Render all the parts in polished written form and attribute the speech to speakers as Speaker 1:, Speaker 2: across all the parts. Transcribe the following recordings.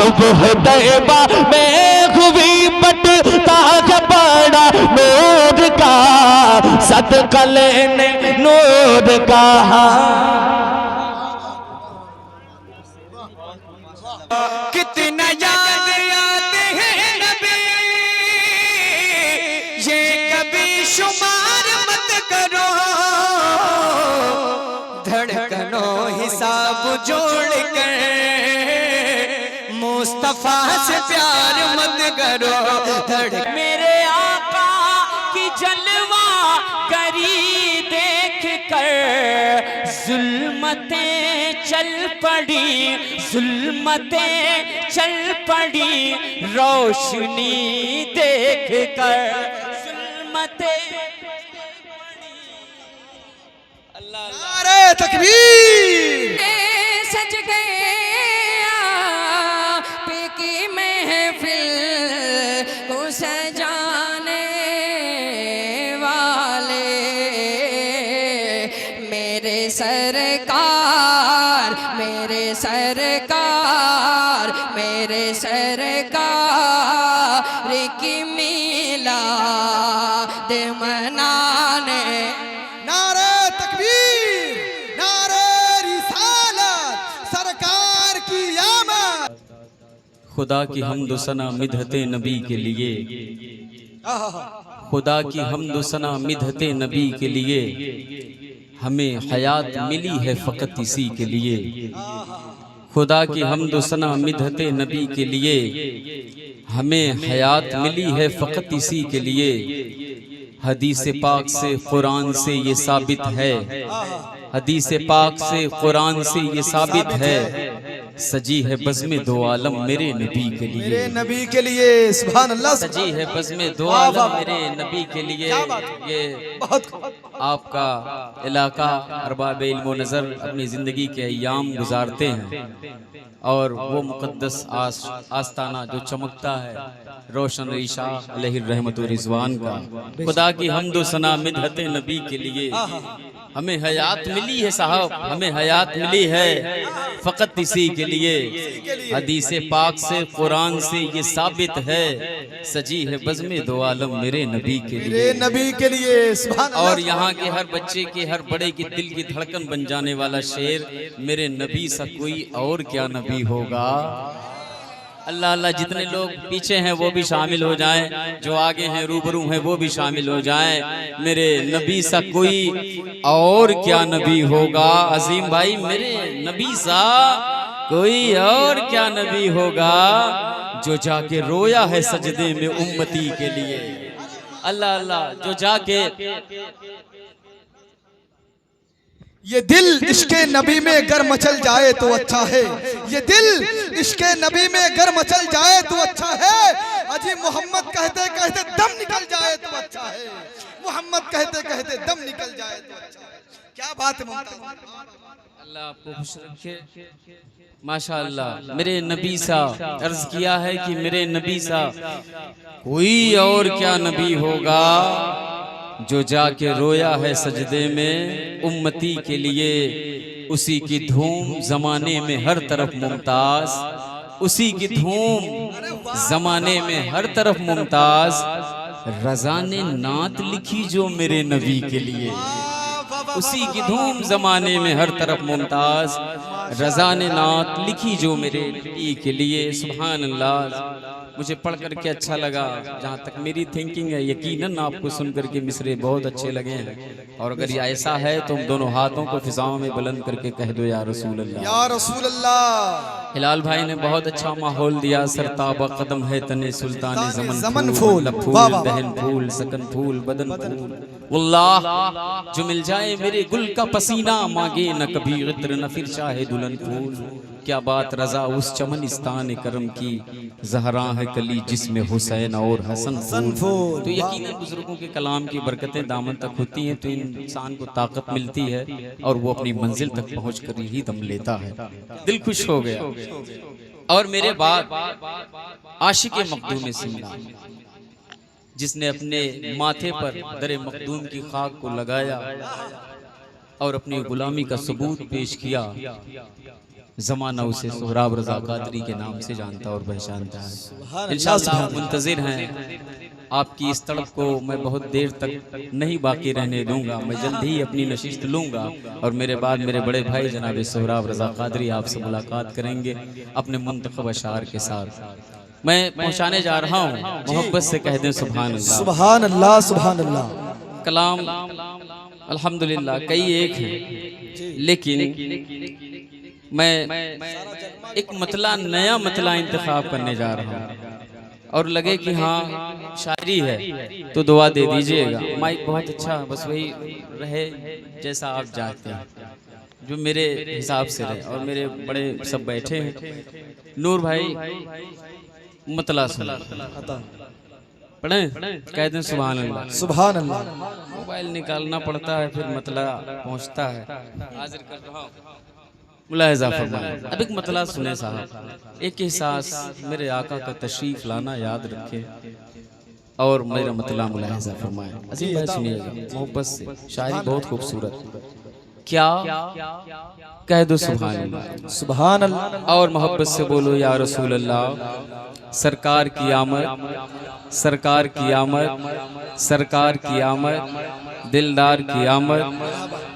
Speaker 1: सुबह तैबा में हुई बटता है बड़ा नूर का, सदका लेने नूर का।
Speaker 2: कितना याद आते हैं नबी, ये कभी शुमार मत करो। धड़कनों हिसाब जोड़ कर मुस्तफा से प्यार मत करो।
Speaker 3: मेरे आका की जलवा करी देख कर जुल्मतें चल पड़ी, जुल्मतें चल पड़ी, रोशनी देख कर जुल्मतें
Speaker 2: नारे तकबीर।
Speaker 3: सज गया की महफिल को सजाने वाले मेरे सरकार, मेरे सरकार, मेरे सरकार की मिलाद मनाने।
Speaker 2: नारे तकबीर, नारे रिसालत, सरकार की आमद।
Speaker 4: खुदा की हम्द सना मिदहते नबी के लिए, खुदा की हम्द सना मिदहते नबी के लिए, हमें हयात मिली है फ़कत इसी के लिए। खुदा की हम्द सना मिदहते नबी के लिए, हमें हयात मिली है फ़कत इसी के लिए। हदीस पाक से कुरान से ये साबित है, हदीस पाक से कुरान से ये साबित है, सजी है बज़्म दो आलम मेरे नबी के लिए,
Speaker 2: मेरे नबी के लिए। सुभान अल्लाह।
Speaker 4: सजी है बज़्म दो आलम मेरे नबी के लिए। ये आपका इलाका अरबाब इल्म व नज़र अपनी ज़िंदगी के अय्याम गुजारते हैं, और वो मुक़द्दस आस्ताना जो चमकता है रोशन ईशा अलैहि रहमत व रिज़वान का। खुदा की हम्द व सना मिदहते नबी के लिए, हमें हयात मिली है साहब, हमें हयात मिली है फ़कत इसी के लिए। हदीस पाक से कुरान से ये साबित है, सजी है बज़्म दो आलम मेरे नबी के लिए,
Speaker 2: मेरे नबी के लिए। सुभान अल्लाह।
Speaker 4: और यहाँ के हर बच्चे के, हर बड़े की दिल की धड़कन बन जाने वाला शेर, मेरे नबी सा कोई और क्या नबी होगा। अल्लाह अल्लाह, जितने लोग पीछे हैं वो भी शामिल हो जाएं, जो आगे हैं रूबरू हैं वो भी शामिल हो जाएं। मेरे नबी सा कोई और क्या नबी होगा। अजीम भाई, मेरे नबी सा कोई और क्या नबी होगा, जो जाके रोया है सजदे में उम्मती के लिए। अल्लाह अल्लाह, जो जाके
Speaker 2: ये दिल इश्के नबी में गर मचल जाए तो अच्छा है, ये दिल इश्के नबी में गर मचल जाए तो अच्छा है। अजी मोहम्मद कहते कहते दम निकल जाए तो अच्छा है, मोहम्मद कहते कहते दम निकल जाए तो अच्छा है। क्या बात है मुमताज।
Speaker 4: अल्लाह आपको खुश रखे। माशाअल्लाह, मेरे नबी सा अर्ज किया है कि मेरे नबी सा कोई और क्या नबी होगा, जो जाके रोया है सजदे में उम्मती के लिए। उसी की धूम जमाने में हर तरफ मुमताज, उसी की धूम जमाने में हर तरफ मुमताज। रज़ा ने नात लिखी जो मेरे नबी के लिए, उसी की धूम जमाने में हर तरफ मुमताज। रज़ा ने नात लिखी जो मेरे नबी के लिए। सुभान अल्लाह। मुझे पढ़ करके अच्छा लगा, जहाँ तक मेरी थिंकिंग है यकीनन आपको सुन करके मिसरे बहुत अच्छे लगे हैं। और अगर ये ऐसा है तो दोनों हाथों को फिजाओं में बुलंद करके कह दो या रसूल अल्लाह,
Speaker 2: या रसूल अल्लाह।
Speaker 4: हिलाल भाई ने बहुत अच्छा माहौल दिया। सरताबा कदम है तने सुल्तान
Speaker 2: ज़मन फूल,
Speaker 4: फूल दहन फूल सकन फूल बदन फूल। वल्लाह जो मिल जाए मेरे गुल का पसीना, मांगे न कभी इत्र न फिर चाहे दुल्हन फूल। क्या बात रजा उस चमनिस्तान करम की, ज़हरा है कली जिसमें हुसैन और हसन फूल। तो यकीनन बुजुर्गों के कलाम की बरकतें दामन तक होती हैं तो इंसान को ताकत मिलती है और वो अपनी मंजिल तक पहुँच कर ही दम लेता है। दिल खुश हो गया। और मेरे बाद आशिक़े मखदूम सिमला, जिसने अपने माथे पर दरे मखदूम की खाक को लगाया और अपनी गुलामी का सबूत पेश किया, जमाना उसे सोहराब रज़ा कादरी के नाम से जानता और पहचानता है। इंशाअल्लाह मुंतज़िर हैं आपकी इस तड़प को मैं बहुत देर तक नहीं बाकी रहने दूंगा। मैं जल्द ही अपनी नशिस्त लूंगा और मेरे बाद मेरे बड़े भाई जनाब सोहराब रज़ा कादरी आपसे मुलाकात करेंगे अपने मुंतखब अशार के साथ। मैं पहुंचाने जा रहा हूँ, मोहब्बत से कह दें सुभान अल्लाह।
Speaker 2: सुभान अल्लाह, सुभान अल्लाह।
Speaker 4: कलाम अल्हम्दुलिल्लाह कई एक हैं, लेकिन मैं एक मतला नया मतला इंतखाब करने जा रहा हूँ और लगे कि हाँ शायरी है तो दुआ दे दीजिएगा। माइक बहुत अच्छा, बस वही रहे जैसा आप चाहते हैं, जो मेरे हिसाब से रहे। और मेरे बड़े सब बैठे हैं। नूर भाई मतला सुना पढ़े, कह दें सुभान अल्लाह।
Speaker 2: सुभान अल्लाह।
Speaker 4: मोबाइल निकालना पड़ता है फिर मतला पहुंचता है। हाजिर कर रहा हूँ, मुलाहिजा फरमाएं। अब एक मतला सुने साहब, एक एहसास मेरे आका का तशरीफ लाना याद रखे और मेरा मतला मुलाहिजा फरमाएं। अजीम भाई सुनिएगा मोहब्बत से, शायरी बहुत खूबसूरत। क्या कह दो सुभान अल्लाह,
Speaker 2: सुभान अल्लाह।
Speaker 4: और मोहब्बत से बोलो या रसूल अल्लाह। सरकार की आमद, सरकार की आमद, सरकार की आमद, दिलदार की आमद,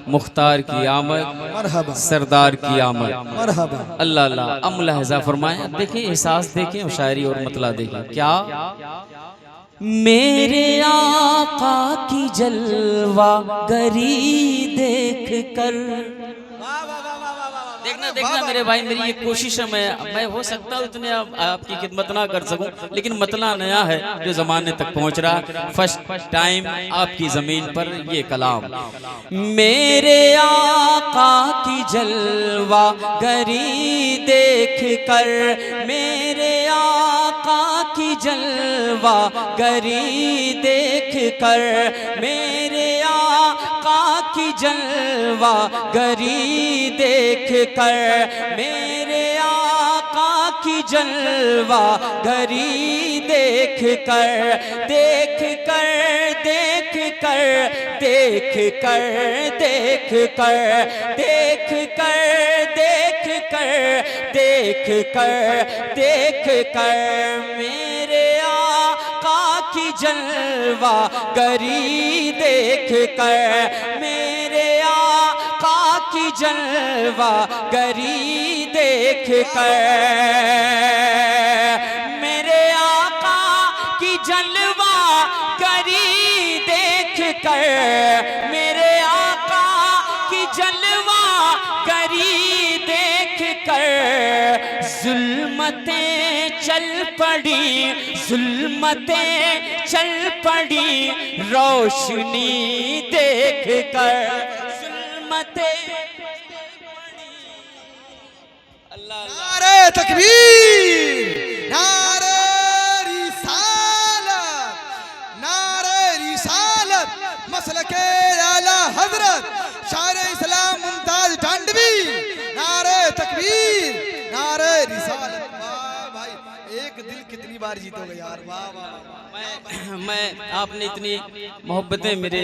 Speaker 4: मुख्तार की आमद, सरदार की आमद।
Speaker 2: मरहबा।
Speaker 4: अल्लाह अल्लाह। अब मुलाहिजा फरमाएं, देखें एहसास देखें और शायरी और मतला देखें। क्या मेरे आका की जलवा गरी देख कर, देखना देखना मेरे भाई, मेरी ये कोशिश है, मैं हो सकता हूँ इतने आपकी खिदमत ना कर सकूं, लेकिन मतला नया है जो जमाने तक पहुंच रहा है। फर्स्ट टाइम आपकी जमीन पर ये कलाम। मेरे आका की जलवा गरी देख कर, मेरे आका की जलवा गरी देख कर, मेरे आका की जलवा गरी देख कर, मेरे आका की जलवा गरी देख कर, देख कर, देख कर, देख कर, देख कर, देख कर, देख कर, देख कर, देख कर, मेरे आका की जलवा गरी देख कर, मेरे आका की जलवा गरी देख कर, मेरे आका की जलवा गरी देख कर, मेरे आका की जलवा गरी देख कर, जुल्मतें चल पड़ी, जुल्मतें चल पड़ी, रोशनी देख कर, जुल्मतें
Speaker 2: नारे तकबीर, नारे रिसालत, नारे रिसालत, मसलके आला हजरत शायर इस्लाम मुमताज ढांडवी। नारे तकबीर, नारे रिसालत। वाह भाई, एक दिल कितनी बार जीतोगे यार। वाह वाह।
Speaker 4: मैं आपने इतनी मोहब्बतें मेरे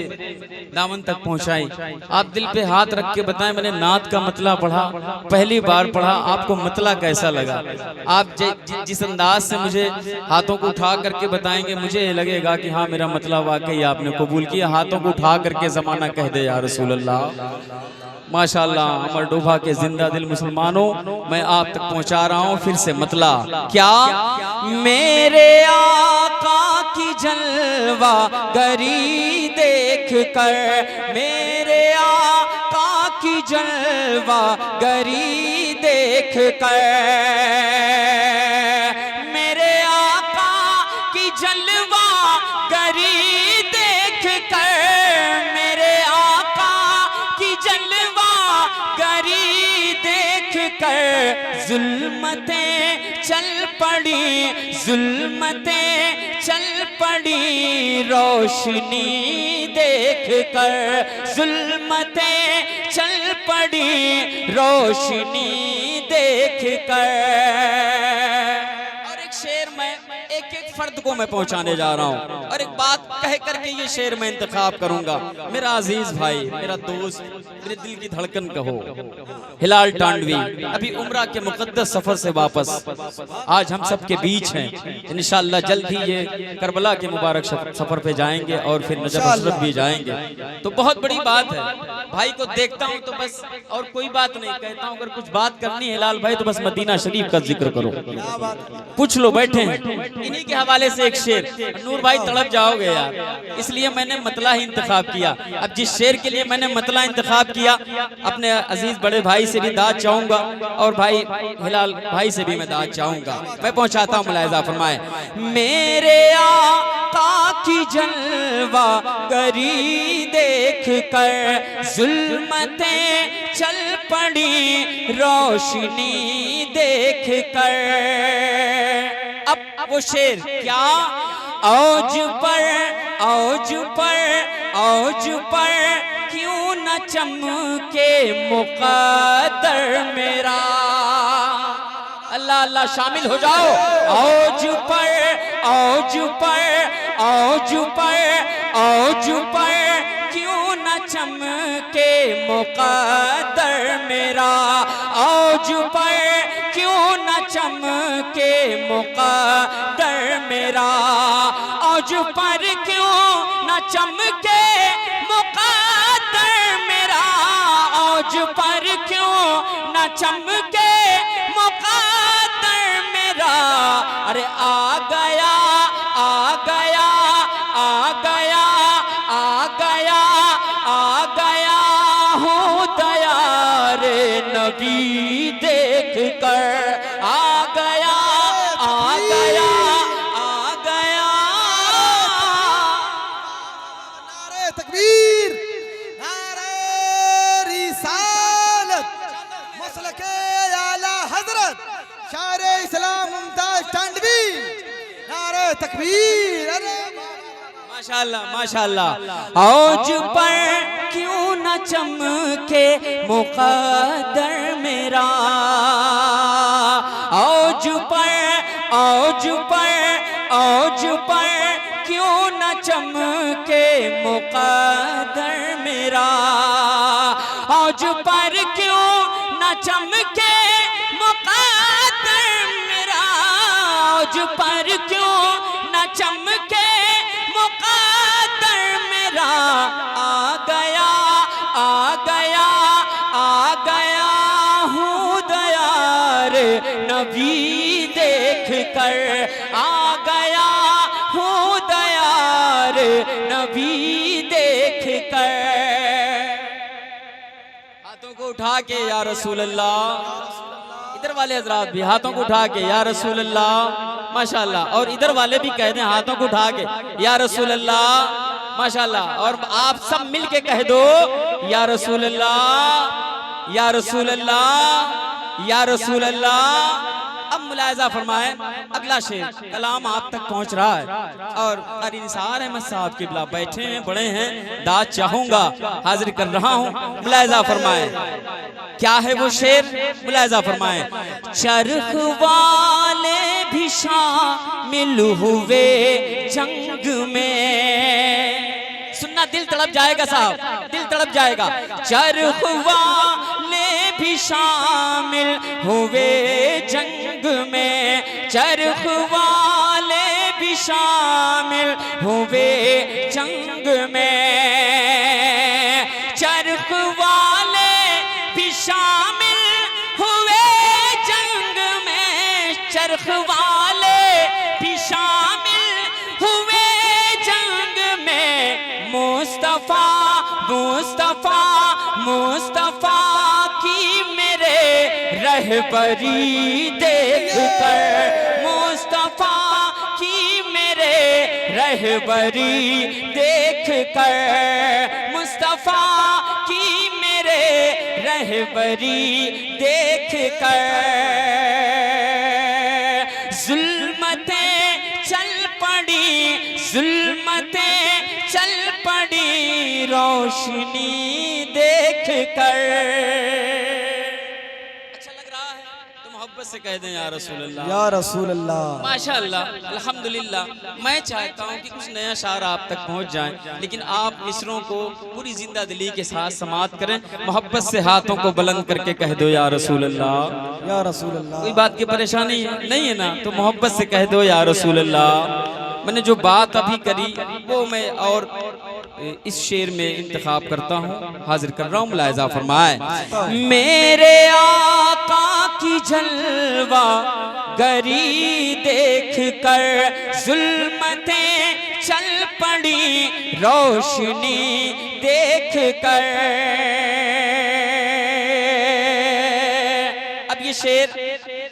Speaker 4: दामन तक पहुंचाई, आप दिल पे हाथ रख के बताएं। मैंने नात का मतला पढ़ा, पहली बार पढ़ा, आपको मतला कैसा लगा? आप जिस अंदाज से मुझे हाथों को उठा करके बताएंगे, मुझे ये लगेगा कि हाँ मेरा मतला वाकई आपने कबूल किया। हाथों को उठा करके जमाना कह दे या रसूल अल्लाह। माशाअल्लाह, अमर डोभा के जिंदा दिल मुसलमानों, मैं आप तक पहुंचा रहा हूं फिर से मतला। क्या मेरे आका की जलवा गरी देख कर, मेरे आका की जलवा गरी देख कर, मेरे आका की जलवा गरी देख कर, मेरे आका की जलवा गरी देख कर, जुल्मतें चल पड़ी, जुल्मतें चल पड़ी, रोशनी देख कर, जुल्मतें चल पड़ी, रोशनी देख कर। और एक शेर में एक एक एक फर्द को मैं पहुंचाने जा रहा हूं। और एक बात कह करके ये शेर मैं इंतखाब करूंगा। मेरा अजीज भाई, मेरा दोस्त, मेरे दिल की धड़कन कहो, हिलाल टांडवी अभी उम्रा के मुकद्दस सफर से वापस आज हम सब के बीच हैं। इंशाअल्लाह जल्द ही ये करबला के मुबारक सफर पे जाएंगे और फिर नजफ हसरत भी जाएंगे। तो बहुत बड़ी बात है, भाई को देखता हूं तो बस और कोई बात नहीं कहता हूं। अगर कुछ बात करनी है हिलाल भाई तो बस मदीना शरीफ का जिक्र करो, पूछ लो, बैठे हैं। इन्हीं के हवाले से एक शेर, नूर भाई तड़प जाओगे यार, इसलिए मैंने मतला ही इंतखाब किया। अब जिस शेर के लिए मैंने मतला इंतखाब किया, अपने अजीज बड़े भाई से भी दाद चाहूंगा और भाई हिलाल भाई से भी मैं दाद चाहूंगा। मैं पहुंचाता हूं, मुलाहिजा फरमाए। मेरे आका की जलवा गरी देख कर जुल्मतें चल पड़ी रोशनी देख कर। अब वो शेर क्या, औज पर औज पर औज पर क्यों न चमके मुक़द्दर मेरा। अल्लाह अल्लाह शामिल हो जाओ। औज पर औज पर औज पर औज पर क्यों न चमके मुक़द्दर मेरा। औज पर क्यों न चमके मुक़द्दर मेरा। औज पर क्यों न चमके मुक़द्दर मेरा। औज पर क्यों न चमके मुक़द्दर मेरा। अरे आ गया आ गया आ गया आ गया आ गया हूँ तैयार नबी देख कर। आ गया आ गया आ गया।
Speaker 2: नारे तकबीर, नारे रिसालत, मसलके आला हजरत शारे इस्लाम मुमताज टांडवी, नारे तकबीर। अरे
Speaker 4: माशाअल्लाह माशाअल्लाह। औज पर क्यों न चमके मुक़द्दर मेरा। औज पर औज पर औज पर क्यों न चमके मुक़द्दर मेरा। औज पर क्यों न चमके मुक़द्दर मेरा। औज पर क्यों न चमके मुक़द्दर मेरा। आ गया आ गया आ गया हूँ दयार नबी देख कर। आ गया हूँ दयार नबी देख कर। हाथों को उठा के या रसूल अल्लाह, इधर वाले हजरात भी हाथों को उठा के या रसूल अल्लाह माशाअल्लाह। और इधर वाले भी कह दें हाथों को उठा के या रसूल अल्लाह माशाअल्लाह। और आप सब मिल के कह दो या रसूल अल्लाह या रसूल अल्लाह या रसूल अल्लाह। अब मुलाहिजा फरमाएं, अगला शेर कलाम आप तक पहुंच रहा है और क़ारी निसार अहमद साहब किबला बैठे हैं, बड़े हैं, दाद चाहूंगा, हाजिर कर रहा हूं। मुलाहिजा फरमाएं क्या है वो शेर, मुलाहिजा फरमाएं। चरख वाले भी शामिल हुए जंग में। सुनना दिल तड़प जाएगा साहब, दिल तड़प जाएगा। चरख वाले भी शामिल हुए जंग में। चरख वाले भी शामिल हुए जंग में। चरख वाले भी शामिल हुए जंग में। चरख वाले भी शामिल हुए जंग में। मुस्तफा मुस्तफा मुस्तफा की मेरे रहबरी देख कर। मुस्तफा की मेरे रहबरी देख कर। मुस्तफा की मेरे रहबरी देख कर। जुल्मतें चल पड़ी जुल्मतें चल पड़ी रोशनी देख कर। अच्छा लग रहा है तो मोहब्बत मोहब्बत से कह दें या रसूल अल्लाह।
Speaker 2: या रसूल अल्लाह।
Speaker 4: माशाअल्लाह, अल्हम्दुलिल्लाह। मैं चाहता हूँ कि कुछ नया शायर आप तक पहुँच जाए, लेकिन आप मिसरों को पूरी जिंदा दिली के साथ समाअत करें। मोहब्बत से हाथों को बुलंद करके कह दो या रसूल अल्लाह।
Speaker 2: या रसूल अल्लाह।
Speaker 4: कोई बात की परेशानी नहीं है ना? तो मोहब्बत से कह दो या रसूल अल्लाह। मैंने जो बात अभी करी वो मैं और इस शेर में इंतखाब करता हूँ, हाजिर कर रहा हूँ, मुलाहिजा फरमाए। मेरे आका की जलवा गरी देख कर जुल्मतें चल पड़ी रोशनी देख कर। अब ये शेर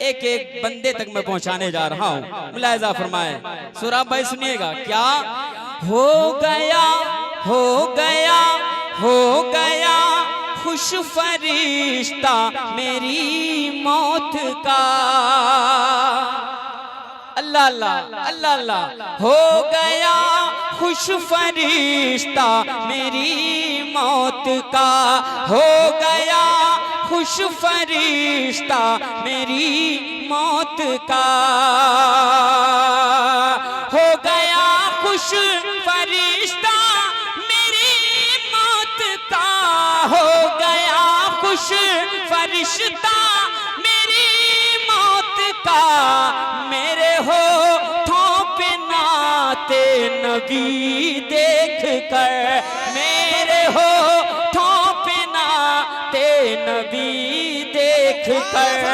Speaker 4: एक एक बंदे तक मैं पहुंचाने जा रहा हूं, मुलाहिजा फरमाए। सुराब भाई सुनिएगा। क्या हो गया हो गया हो गया खुश फरिश्ता मेरी मौत का। अल्लाह अल्लाह अल्लाह अल्लाह। हो गया खुश फरिश्ता मेरी मौत का। हो गया खुश फरिश्ता मेरी मौत का। हो गया खुश फरिश्ता मेरी मौत का। हो गया खुश फरिश्ता मेरी मौत का। मेरे होठों पे नाते नबी देख कर। मेरे होठों पे नाते नबी देख कर।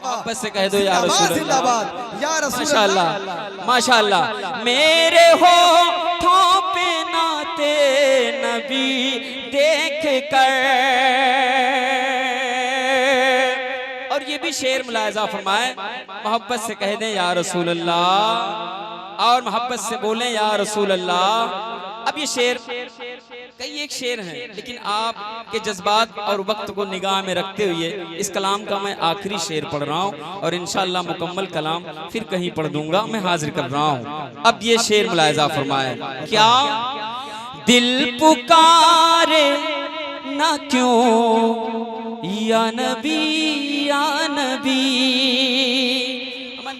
Speaker 4: मोहब्बत से कह दो या रसूल अल्लाह।
Speaker 2: या रसूल
Speaker 4: माशाअल्लाह माशाअल्लाह। मेरे होठों पे नाते नबी देख कर। और ये भी शेर मुलाहिजा फरमाए। मोहब्बत से कह दें या रसूल अल्लाह, और मोहब्बत से बोलें या रसूल अल्लाह। अब ये शेर कई एक शेर हैं, लेकिन आपके जज्बात और वक्त को निगाह में रखते हुए इस कलाम का मैं आखिरी शेर पढ़ रहा हूँ, और इंशाअल्लाह मुकम्मल कलाम फिर कहीं पढ़ दूंगा। मैं हाजिर कर रहा हूँ। अब ये शेर मुलाहिजा फरमाए। क्या दिल पुकारे ना क्यों या नबी या नबी।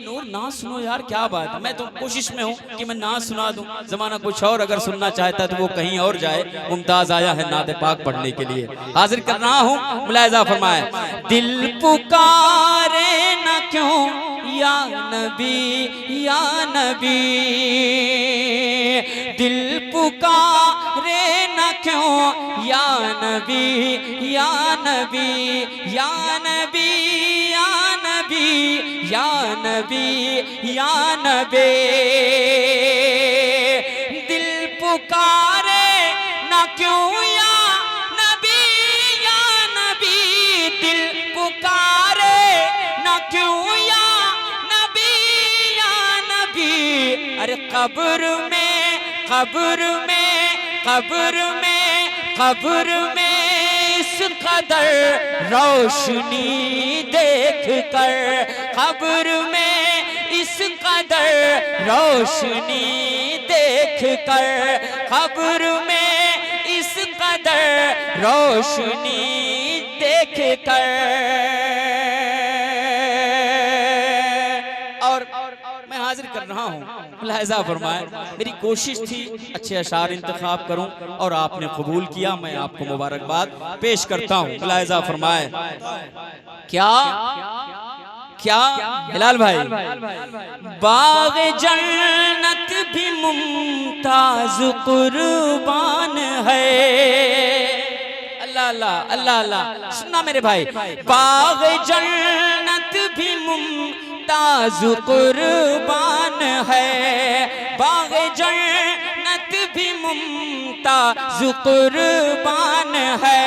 Speaker 4: नूर ना सुनो यार, क्या बात है। मैं तो कोशिश में हूँ कि मैं ना सुना दूं। जमाना कुछ और अगर सुनना चाहता है तो वो कहीं और जाए। मुमताज आया है नाते पाक पढ़ने के लिए, हाजिर कर रहा हूँ, मुलाहिजा फरमाए। दिल पुकारे ना क्यों या नबी या नबी। दिल पुकारे ना क्यों या नबी या नबी या नबी या नबी या नबी या नबी। दिल पुकारे ना क्यों या नबी या नबी। दिल पुकारे ना क्यों या नबी या नबी। अरे कब्र में कब्र में कब्र में कब्र में इस कदर रोशनी देख कर। कब्र में इस कदर रोशनी देख कर। कब्र में इस कदर रोशनी देख कर। और मैं हाजिर कर रहा हूँ, मुलाहिजा फरमाए। मेरी कोशिश थी अच्छे अशार इंतखाब करूं और आपने कबूल किया। मैं आपको मुबारकबाद पेश करता हूं, मुलाहिजा फरमाए। क्या क्या हिलाल भाई। बाग जन्नत भी मुमताज कुर्बान है। अल्लाह अल्लाह अल्लाह अल्लाह। सुनना मेरे भाई। बाग जन्नत भी मुमताज कुर्बान है। बाग जन्नत भी मुमताज कुर्बान है।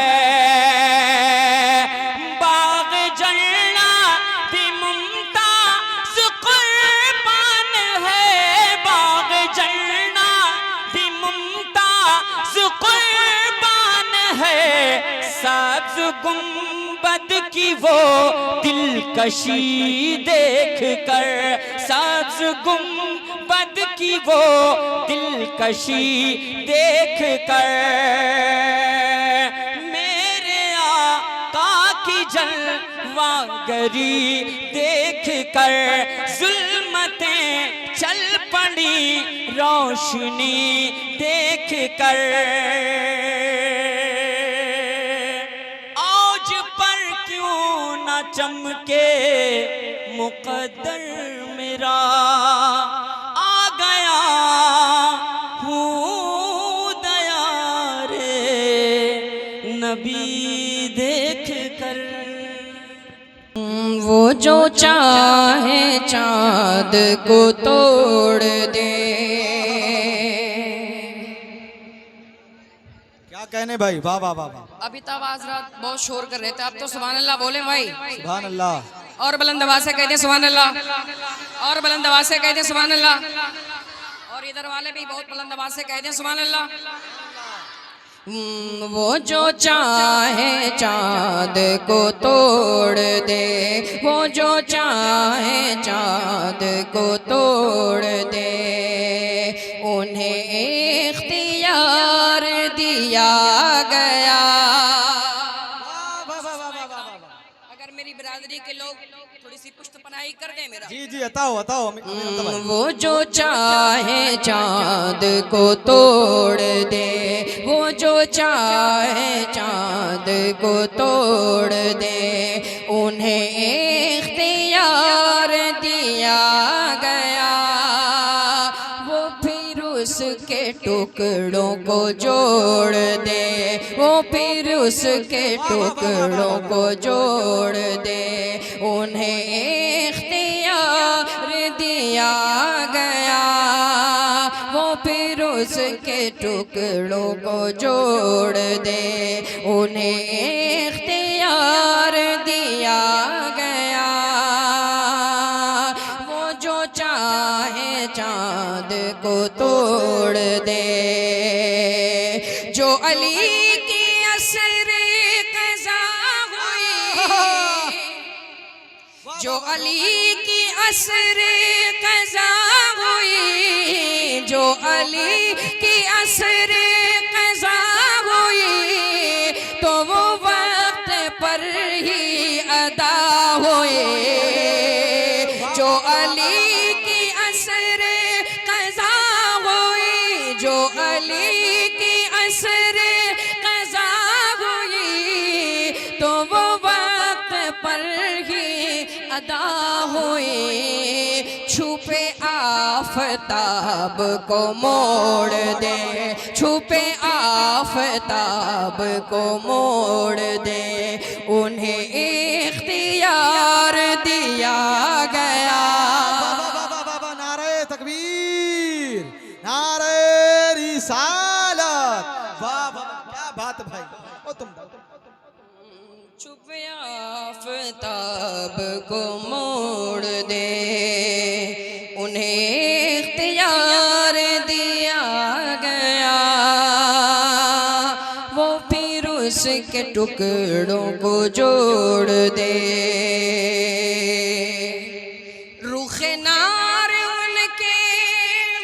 Speaker 4: बाग जन्नत भी मुमताज कुर्बान है। बाग जन्नत भी मुमताज कुर्बान है। सब्ज़ गुंबद की वो दिलकशी देख कर। सब्ज़ गुंबद की वो दिलकशी देख कर। मेरे आका की जलवागरी देख कर जुल्मतें चल पड़ी रोशनी देख कर। आज पर क्यों न चमके मुकद्दर मेरा, आ गया हूँ दया रे नबी देख कर।
Speaker 3: वो जो चाहे चाँद को तोड़ दे।
Speaker 2: क्या कहने भाई, वाह वाह वाह वाह,
Speaker 3: अभी तक हजरत बहुत शोर कर रहे थे, अब तो सुभान अल्लाह बोले भाई।
Speaker 2: सुभान अल्लाह।
Speaker 3: और बुलंद आवाज से कहते सुभान अल्लाह, और बुलंद आवाज से कहते सुभान अल्लाह, और इधर वाले भी बहुत बुलंद आवाज से कहते सुभान अल्लाह। वो जो चाहे चाँद को तोड़ दे, वो जो चाहे चाँद को तोड़ दे, उन्हें इख्तियार दिया गया। अगर मेरी बिरादरी के लोग थोड़ी सी पुष्ट पनाही कर दे मेरा।
Speaker 2: जी जी, बताओ बताओ।
Speaker 3: वो जो चाहे चाँद को तोड़ दे, वो जो चाहे चाँद को तोड़ दे, उन्हें इख्तियार दिया गया। वो फिर उसके टुकड़ों को जोड़ दे, वो फिर उसके टुकड़ों को जोड़ दे, उन्हें इख्तियार दिया गया। वो फिर उसके टुकड़ों को जोड़ दे, उन्हें इख्तियार दिया गया। वो जो चाहे चाँद को तोड़ दे, जो अली की असर क़ज़ा हुई, जो अली की असर क़ज़ा हुई, जो अली की असर क़ज़ा हुई, तो वो वक्त पर ही अदा हुए। जो अली की असर क़ज़ा हुई, जो अली की असर क़ज़ा हुई, तो वो वक्त पर ही अदा हुई। छुपे आफताब को मोड़ दे, छुपे आफताब को मोड़ दे, उन्हें इख्तियार दिया गया।
Speaker 2: नारे तकबीर, नारे रिसालत, वाह वाह, क्या बात भाई। ओ तुम
Speaker 3: छुपे आफताब को मोड़ दे, उन्हें इख्तियार दिया गया। वो फिर उसके टुकड़ों को जोड़ दे, रुखे नार उनके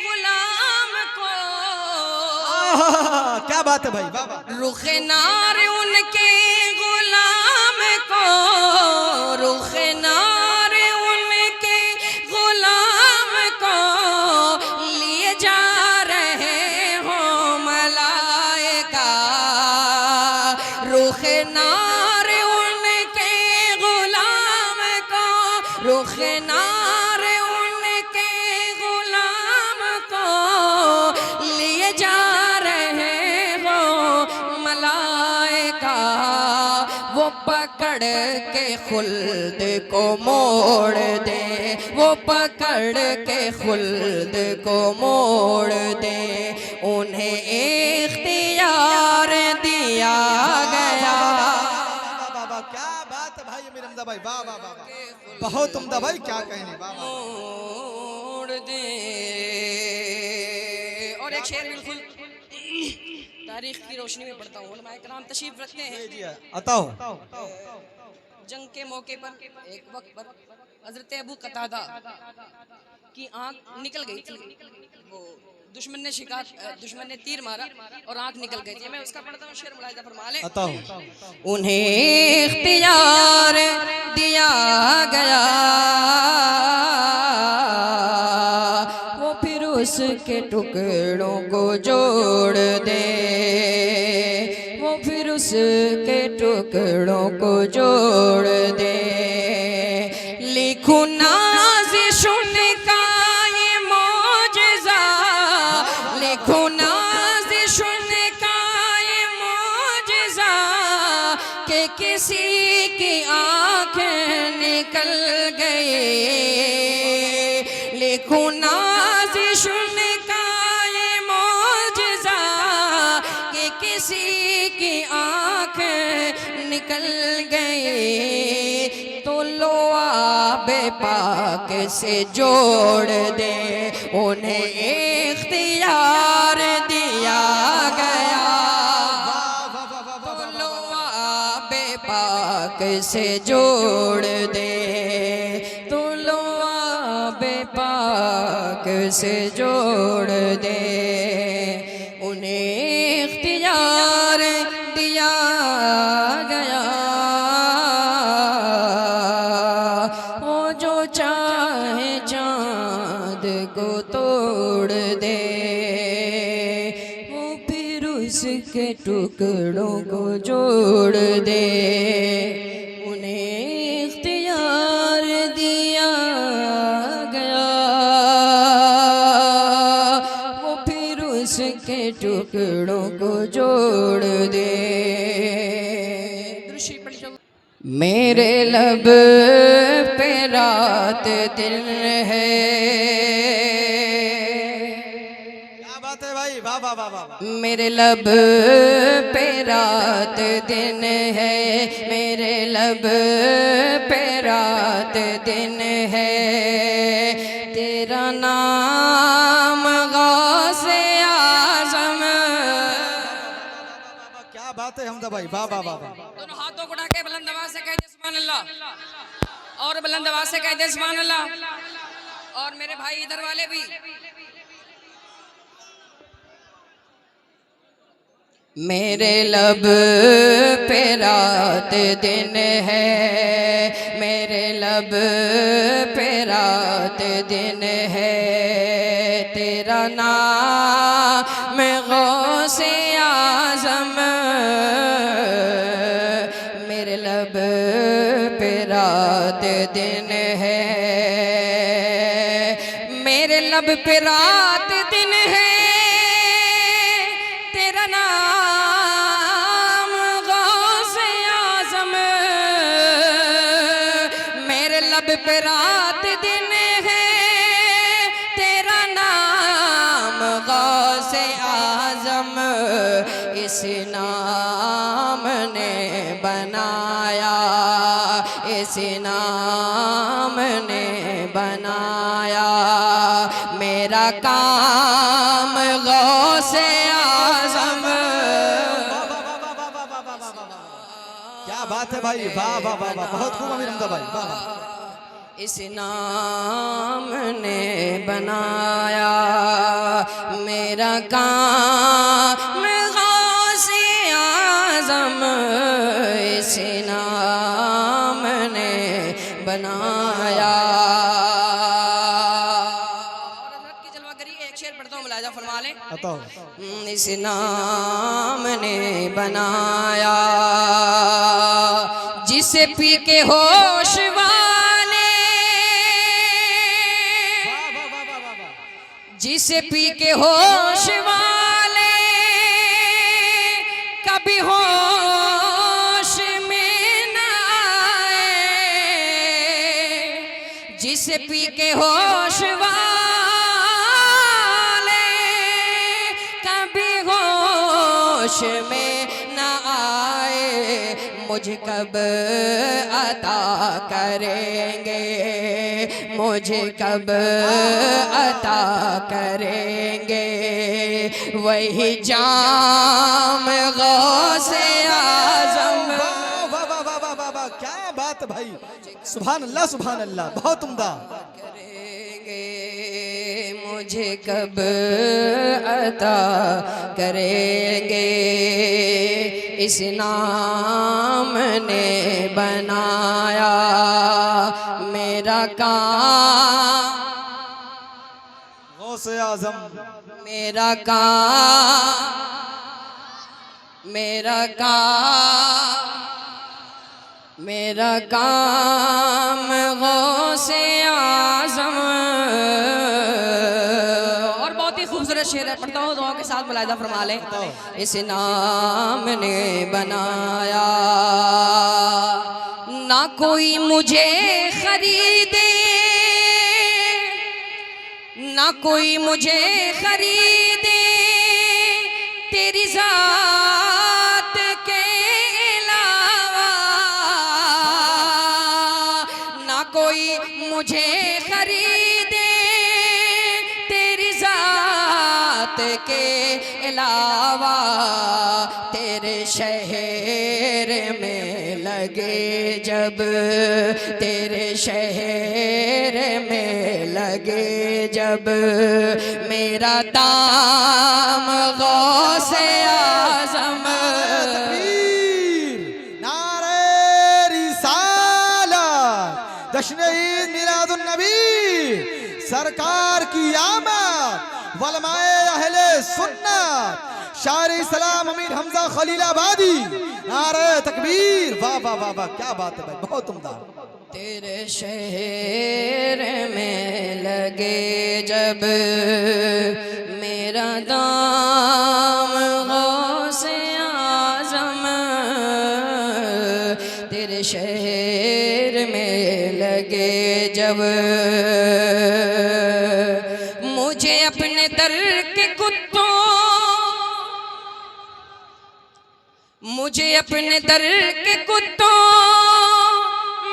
Speaker 3: गुलाम को।
Speaker 2: क्या बात है भाई, वाह वाह।
Speaker 3: रुखे नार उनके गुलाम को, रुखे नार उनके गुलाम को लिए जा रहे हो मलाइका। रुखे नार उनके गुलाम को, रुखे नार उनके गुलाम को लिए जा रहे हो मलाइका। वो पकड़ के खुल्द को मोड़ दे, वो पकड़ के खुल्द को मोड़ दे, उन्हें इख्तियार दिया गया।
Speaker 2: क्या बात है भाई अमीर हमजा भाई, वाह वाह वाह, बहुत उम्दा भाई, क्या कहने, वाह वाह।
Speaker 3: मोड़ दे। और एक शेर बिल्कुल तारीख की रोशनी में पढ़ता हूँ। उलमाए किराम तशरीफ रखते हैं।
Speaker 2: बताओ।
Speaker 3: जंग के मौके पर एक वक्त पर हजरत अबू कतादा की आंख निकल गई थी। वो दुश्मन ने तीर मारा और आंख निकल गई थी। मैं उसका पढ़ता हूँ, शेर मुलाहिजा फरमा लें। उन्हें इख्तियार दिया गया, वो फिर उसके टुकड़ों को जोड़ दे, वो फिर उसके टुकड़ों को जोड़ दे। लिखूं नाज़िशुन का ये मौजज़ा, लिखूं नाज़िशुन का ये मौजज़ा कि किसी की आँख निकल गई। लिखूं नाज़िशुन का ये मौजज़ा कि किसी की आँख निकल गई। तो लो आबे पाक से जोड़ दे, उन्हें इख्तियार दिया गया। तो लो आबे पाक से जोड़ दे, तो लो आबे पाक से जोड़ दे, उन्हें इख्तियार दिया गया। वो जो चाहे चाँद को तोड़ दे, वो फिर उसके टुकड़ों को जोड़ दे, उन्हें इख्तियार दिया गया। वो फिर उसके टुकड़ों को जोड़ दे। मेरे लब पे रात दिन है,
Speaker 2: क्या बात है भाई, वाह वाह वाह वाह।
Speaker 3: मेरे लब पे रात दिन है, मेरे लब पे रात दिन है। तेरा नाम गौसे आज़म।
Speaker 2: क्या बात है हमदा भाई, वाह वाह वाह वाह।
Speaker 3: दोनों हाथों को उठा के बुलंद आवाज से कह दे सुभान अल्लाह, और बुलंद आवाज से कह दे सुभान अल्लाह। और मेरे भाई इधर वाले भी। मेरे लब पे रात दिन है, मेरे लब पे रात दिन है। तेरा नाम गौसे आज़म, मेरे लब पे रात दिन है, मेरे लब पे रात दिन है। तेरा नाम गौसे आज़म, मेरे लब पे रात दिन है। तेरा नाम गौसे आज़म, इस नाम ने बनाया, इस नाम ने बनाया। मेरा काम गौसे आज़म।
Speaker 2: क्या बात है भाई, वाह वाह वाह वाह, बहुत खूब अमीर हमदा भाई, वाह वाह।
Speaker 3: इस नाम ने बनाया। मेरा काम गौसे आज़म, इस नाम ने बनाया। एक शेर पढ़ता हूँ, मुलाहिजा फरमा लें। इस नाम ने बनाया, जिसे पी के होश वाले, जिसे पी के होश वाले कभी होश में न आए, जिसे पी के होश वाले कभी होश में न आए। मुझे कब अता करेंगे, मुझे कब अता करेंगे वही जाम गौसे आज़म।
Speaker 2: वाह वाह वाह वाह वाह वाह, क्या बात भाई, सुभान अल्लाह, बहुत उम्दा।
Speaker 3: करेंगे मुझे कब अता करेंगे, इस नाम ने बनाया मेरा काम,
Speaker 2: गौसे आज़म,
Speaker 3: मेरा काम, मेरा काम, मेरा काम गौसे आज़म। और बहुत ही खूबसूरत शेर है, पढ़ता हूँ, दुआ के साथ मुलाहिजा फरमा लें। इस नाम ने बनाया, ना कोई मुझे खरीदे, ना कोई मुझे खरीदे, तेरी जात के अलावा, ना कोई मुझे खरीदे, तेरी जात के अलावा, तेरे शहर में लगे जब, तेरे शहर में लगे जब, मेरा दाम गौसे आज़म।
Speaker 2: नारे रिसालत, जश्न ईद मिलादुन नबी, सरकार की आमद, वलमाए अहले सुन्नत, शायर इस्लाम अमीर हमजा खलीलाबादी, नारे तकबीर, वाह वाह वाह वाह, क्या बात है भाई, बहुत उम्दा।
Speaker 3: तेरे शहर में लगे जब, मेरा दाम गौसे आज़म, तेरे शहर में लगे जब, मुझे अपने दर के कुत्तों, मुझे अपने दर के कुत्तों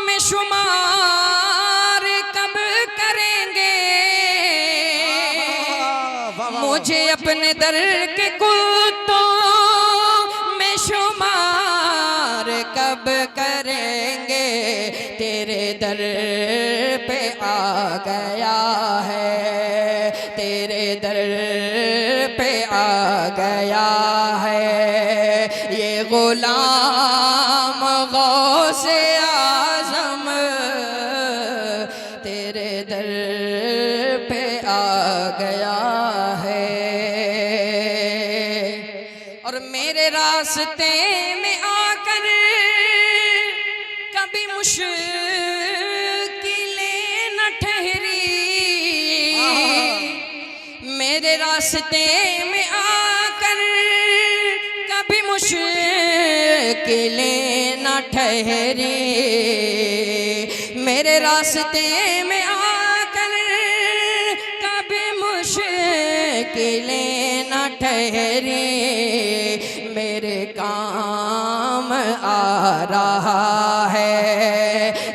Speaker 3: में शुमार कब करेंगे, मुझे अपने दर के कुत्तों में शुमार कब करेंगे, तेरे दर पे आ गया है, तेरे दर पे आ गया है ये गुलाम गौसे आज़म, तेरे दर पे आ गया है। और मेरे रास्ते में आकर कभी मुश्किलें न ठहरी, मेरे रास्ते में आकर कभी मुश्किलें न ठहरी, मेरे रास्ते में आकर कभी मुश्किलें न ठहरी, मेरे काम आ रहा है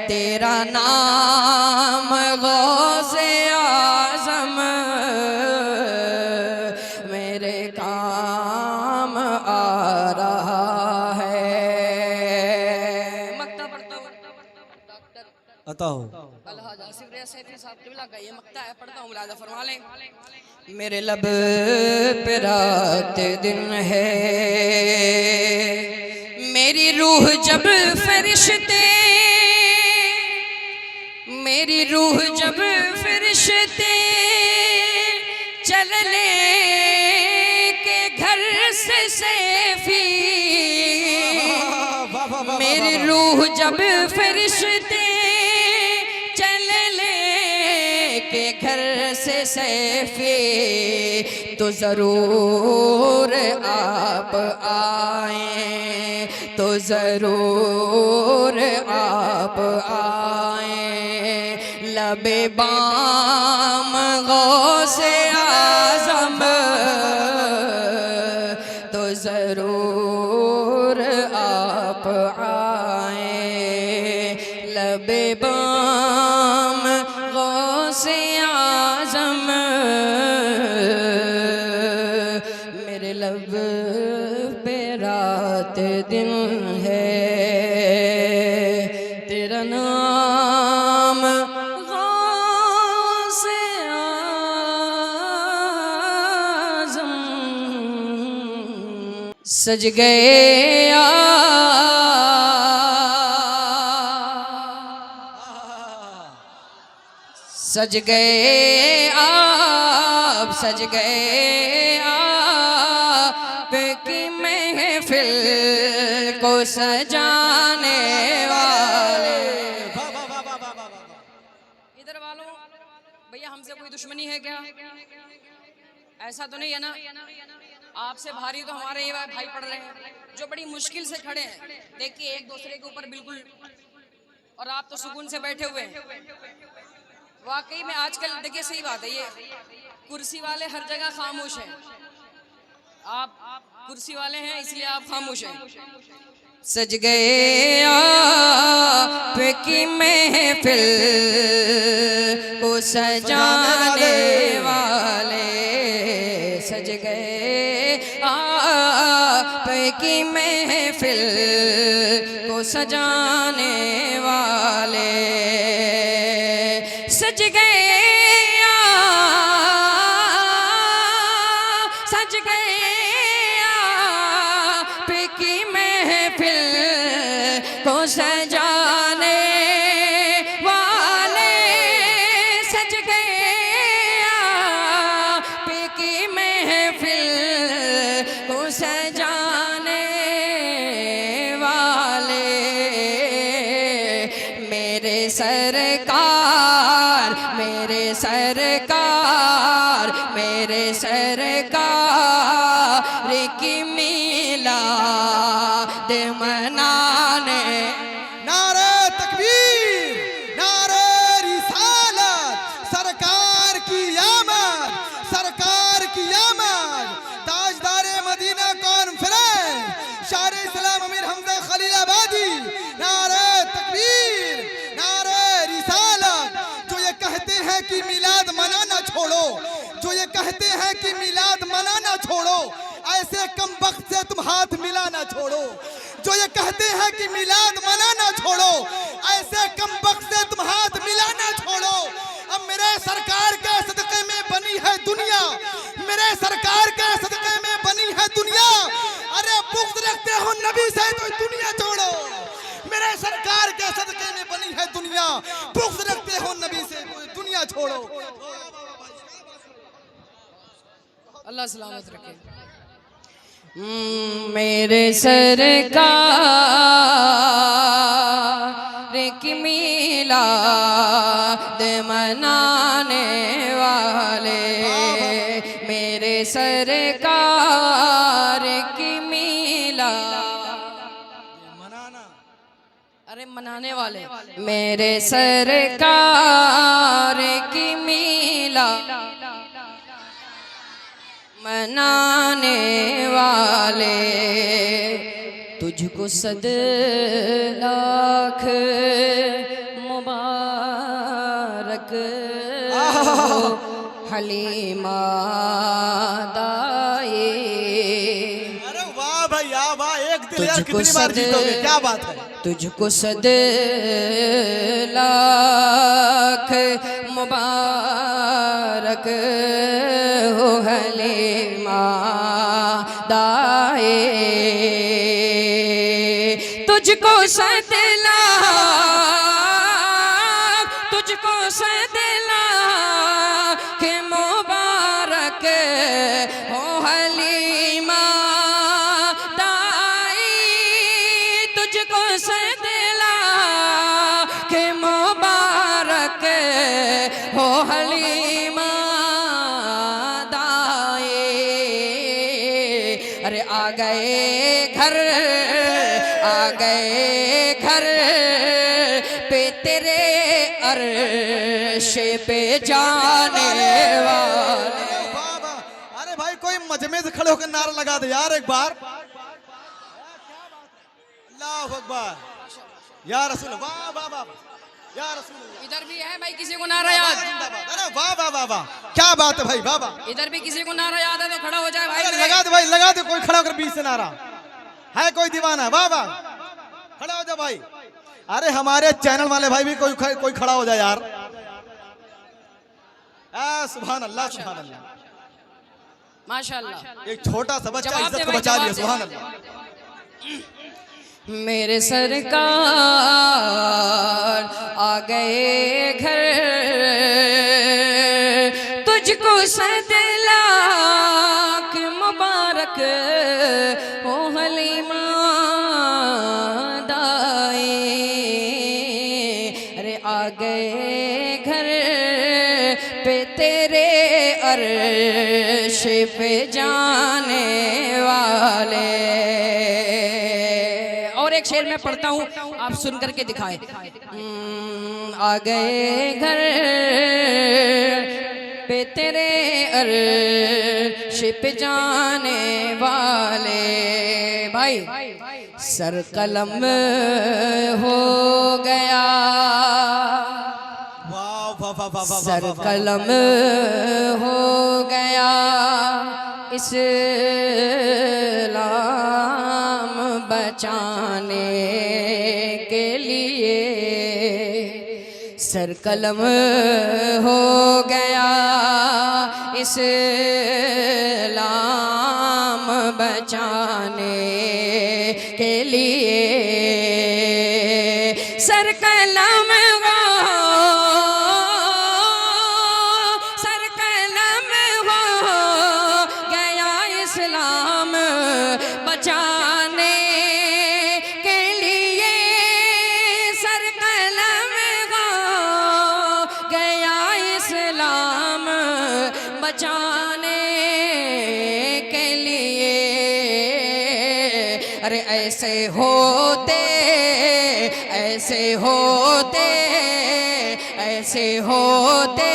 Speaker 3: तेरा नाम गौसे आज़म, मेरे काम आ रहा है। मक्ता पढ़ता हूँ डॉक्टर
Speaker 2: अता हो
Speaker 3: अलहाज आसिफ रियाज सैफी साहब क़िबला का ये मक्ता है, पढ़ता हूँ, मुलाहिज़ा फरमा लें। मेरे लब पे रात दिन है, मेरी रूह जब फरिश्ते, मेरी रूह जब फरिश्ते चलने के घर से सैफी, मेरी रूह जब फरिश्ते के घर से सैफी, तो जरूर आप आए, तो जरूर आप आए, लबे बाम गौसे आज़म, तो जरूर आप आए, लबे बाम गौसे आज़म, मेरे लब पे रात दिन है, तेरा नाम सज गए सज गए आप, सज गए आपकी महफिल को सजाने वाले। इधर वालों, भैया हमसे कोई दुश्मनी है क्या? ऐसा तो नहीं है ना? आपसे भारी तो हमारे ये भाई पड़ रहे हैं जो बड़ी मुश्किल से खड़े हैं। देखिए एक दूसरे के ऊपर बिल्कुल, और आप तो सुकून से बैठे हुए हैं। वाकई में आजकल देखिए सही बात है, ये कुर्सी वाले हर जगह खामोश हैं। आप कुर्सी वाले हैं इसलिए आप खामोश हैं। सज गए आपकी महफिल को सजाने वाले, सज गए आपकी महफिल को सजाने वाले, सज गए सज गए आपकी महफिल को सजाने वाले, सज गए आपकी महफिल को सजाने वाले। मेरे सरकार, मेरे सरकार, मेरे सरकार की मिलाद मनाने।
Speaker 2: नारे तकबीर, नारे रिसालत, सरकार की आमद, सरकार की आमद। ताजदारे मदीना कॉन्फ्रेंस, शायर इस्लाम अमीर हमजा खलीलाबादी। नारे तकबीर, नारे रिसालत। जो ये कहते हैं कि मिलाद मनाना छोड़ो, जो ये कहते हैं कि मिलाद मनाना छोड़ो, ऐसे कम वक्त से तुम हाथ मिलाना छोड़ो। जो ये कहते हैं कि मिलाद मनाना छोड़ो, ऐसे कम वक्त से तुम हाथ मिलाना छोड़ो। अब मेरे सरकार के सदक़े में बनी है दुनिया, मेरे सरकार के सदक़े में बनी है दुनिया। अरे बुग़्ज़ रखते हो नबी से तो दुनिया छोड़ो। मेरे सरकार के सदक़े में बनी है दुनिया, बुग़्ज़ रखते हो नबी से तो दुनिया छोड़ो।
Speaker 3: अल्लाह सलामत रखे। मेरे सरकार की मिलाद मनाने वाले, मेरे सरकार की मिलाद
Speaker 2: मनाना,
Speaker 3: अरे मनाने वाले, मेरे सरकार की मिलाद मनाने वाले। तुझको सद लाख मुबारक हो हलीमा दाए।
Speaker 2: अरे वाह भैया वाह, एक दिल यार
Speaker 3: तुझको
Speaker 2: कितनी बार
Speaker 3: सद,
Speaker 2: जीतोगे, क्या बात है।
Speaker 3: तुझको सद लाख मुबारक हो हलीमा दाए। तुझको सद लाख, तुझको सद लाख मुबारक हो हलीमा दाई। तुझको सद लाख मुबारक हो हलीमा दाई। अरे आ गए घर, आ गए घर पे तेरे अर्श पे जाने वाले।
Speaker 2: वाह वाह। अरे भाई कोई मजमे से खड़े होकर नारा लगा दे यार एक बार। अल्लाह अकबर या रसूल, वाह वाह वाह या रसूल।
Speaker 3: इधर भी है भाई किसी को नारा याद?
Speaker 2: अरे वाह वाह वाह वाह, क्या बात है भाई, वाह वाह।
Speaker 3: इधर भी किसी को नारा याद है तो खड़ा हो जाए भाई।
Speaker 2: अरे लगा दे भाई, लगा दे, कोई खड़ा होकर बीच से नारा है, कोई दीवाना। वाह वाह, खड़ा हो जा भाई। अरे हमारे चैनल वाले भाई भी कोई खड़ा हो जाए यार। सुभान अल्लाह, सुभान अल्लाह।
Speaker 3: माशाल्लाह।
Speaker 2: एक छोटा सा बच्चा
Speaker 3: जवाब
Speaker 2: इज्जत
Speaker 3: दे
Speaker 2: को
Speaker 3: भाई,
Speaker 2: बचा लिया,
Speaker 3: जवाब दे।
Speaker 2: सुभान अल्लाह।
Speaker 3: मेरे सरकार आ गए घर, तुझको सद लाख मुबारक हो हलीमा दाए। अरे आ गए घर पे तेरे अर्श पे जाने वाले। और एक शेर मैं पढ़ता हूँ, आप सुन करके दिखाएं। आ गए घर पे तेरे अर्श पे जाने वाले। भाई सर कलम हो गया,
Speaker 2: वाह वाह वाह वाह वाह
Speaker 3: सर
Speaker 2: वाह, वाह।
Speaker 3: कलम हो गया इस्लाम बचाने के लिए। सर कलम हो गया इस्लाम बचाने के लिए। सर कलम हो, सर कलम हो गया इस्लाम बचाने के लिए। सर कलम हो गया इस्लाम बचाने के लिए। अरे ऐसे होते, ऐसे होते, ऐसे होते,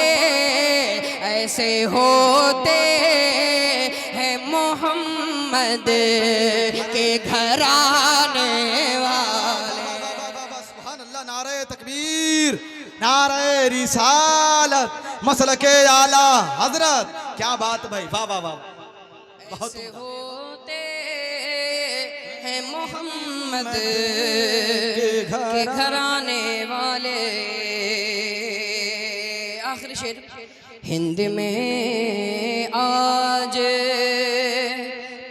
Speaker 3: ऐसे होते हैं मोहम्मद के घराने वाले।
Speaker 2: सुभान अल्लाह, नारे तकबीर, नारे रिसालत, मसलके आला हजरत। क्या बात भाई, वाह वाह वाह, बहुत
Speaker 3: ऐसे होते हैं मोहम्मद के घराने वाले। आखिरी शेर। हिंद में आज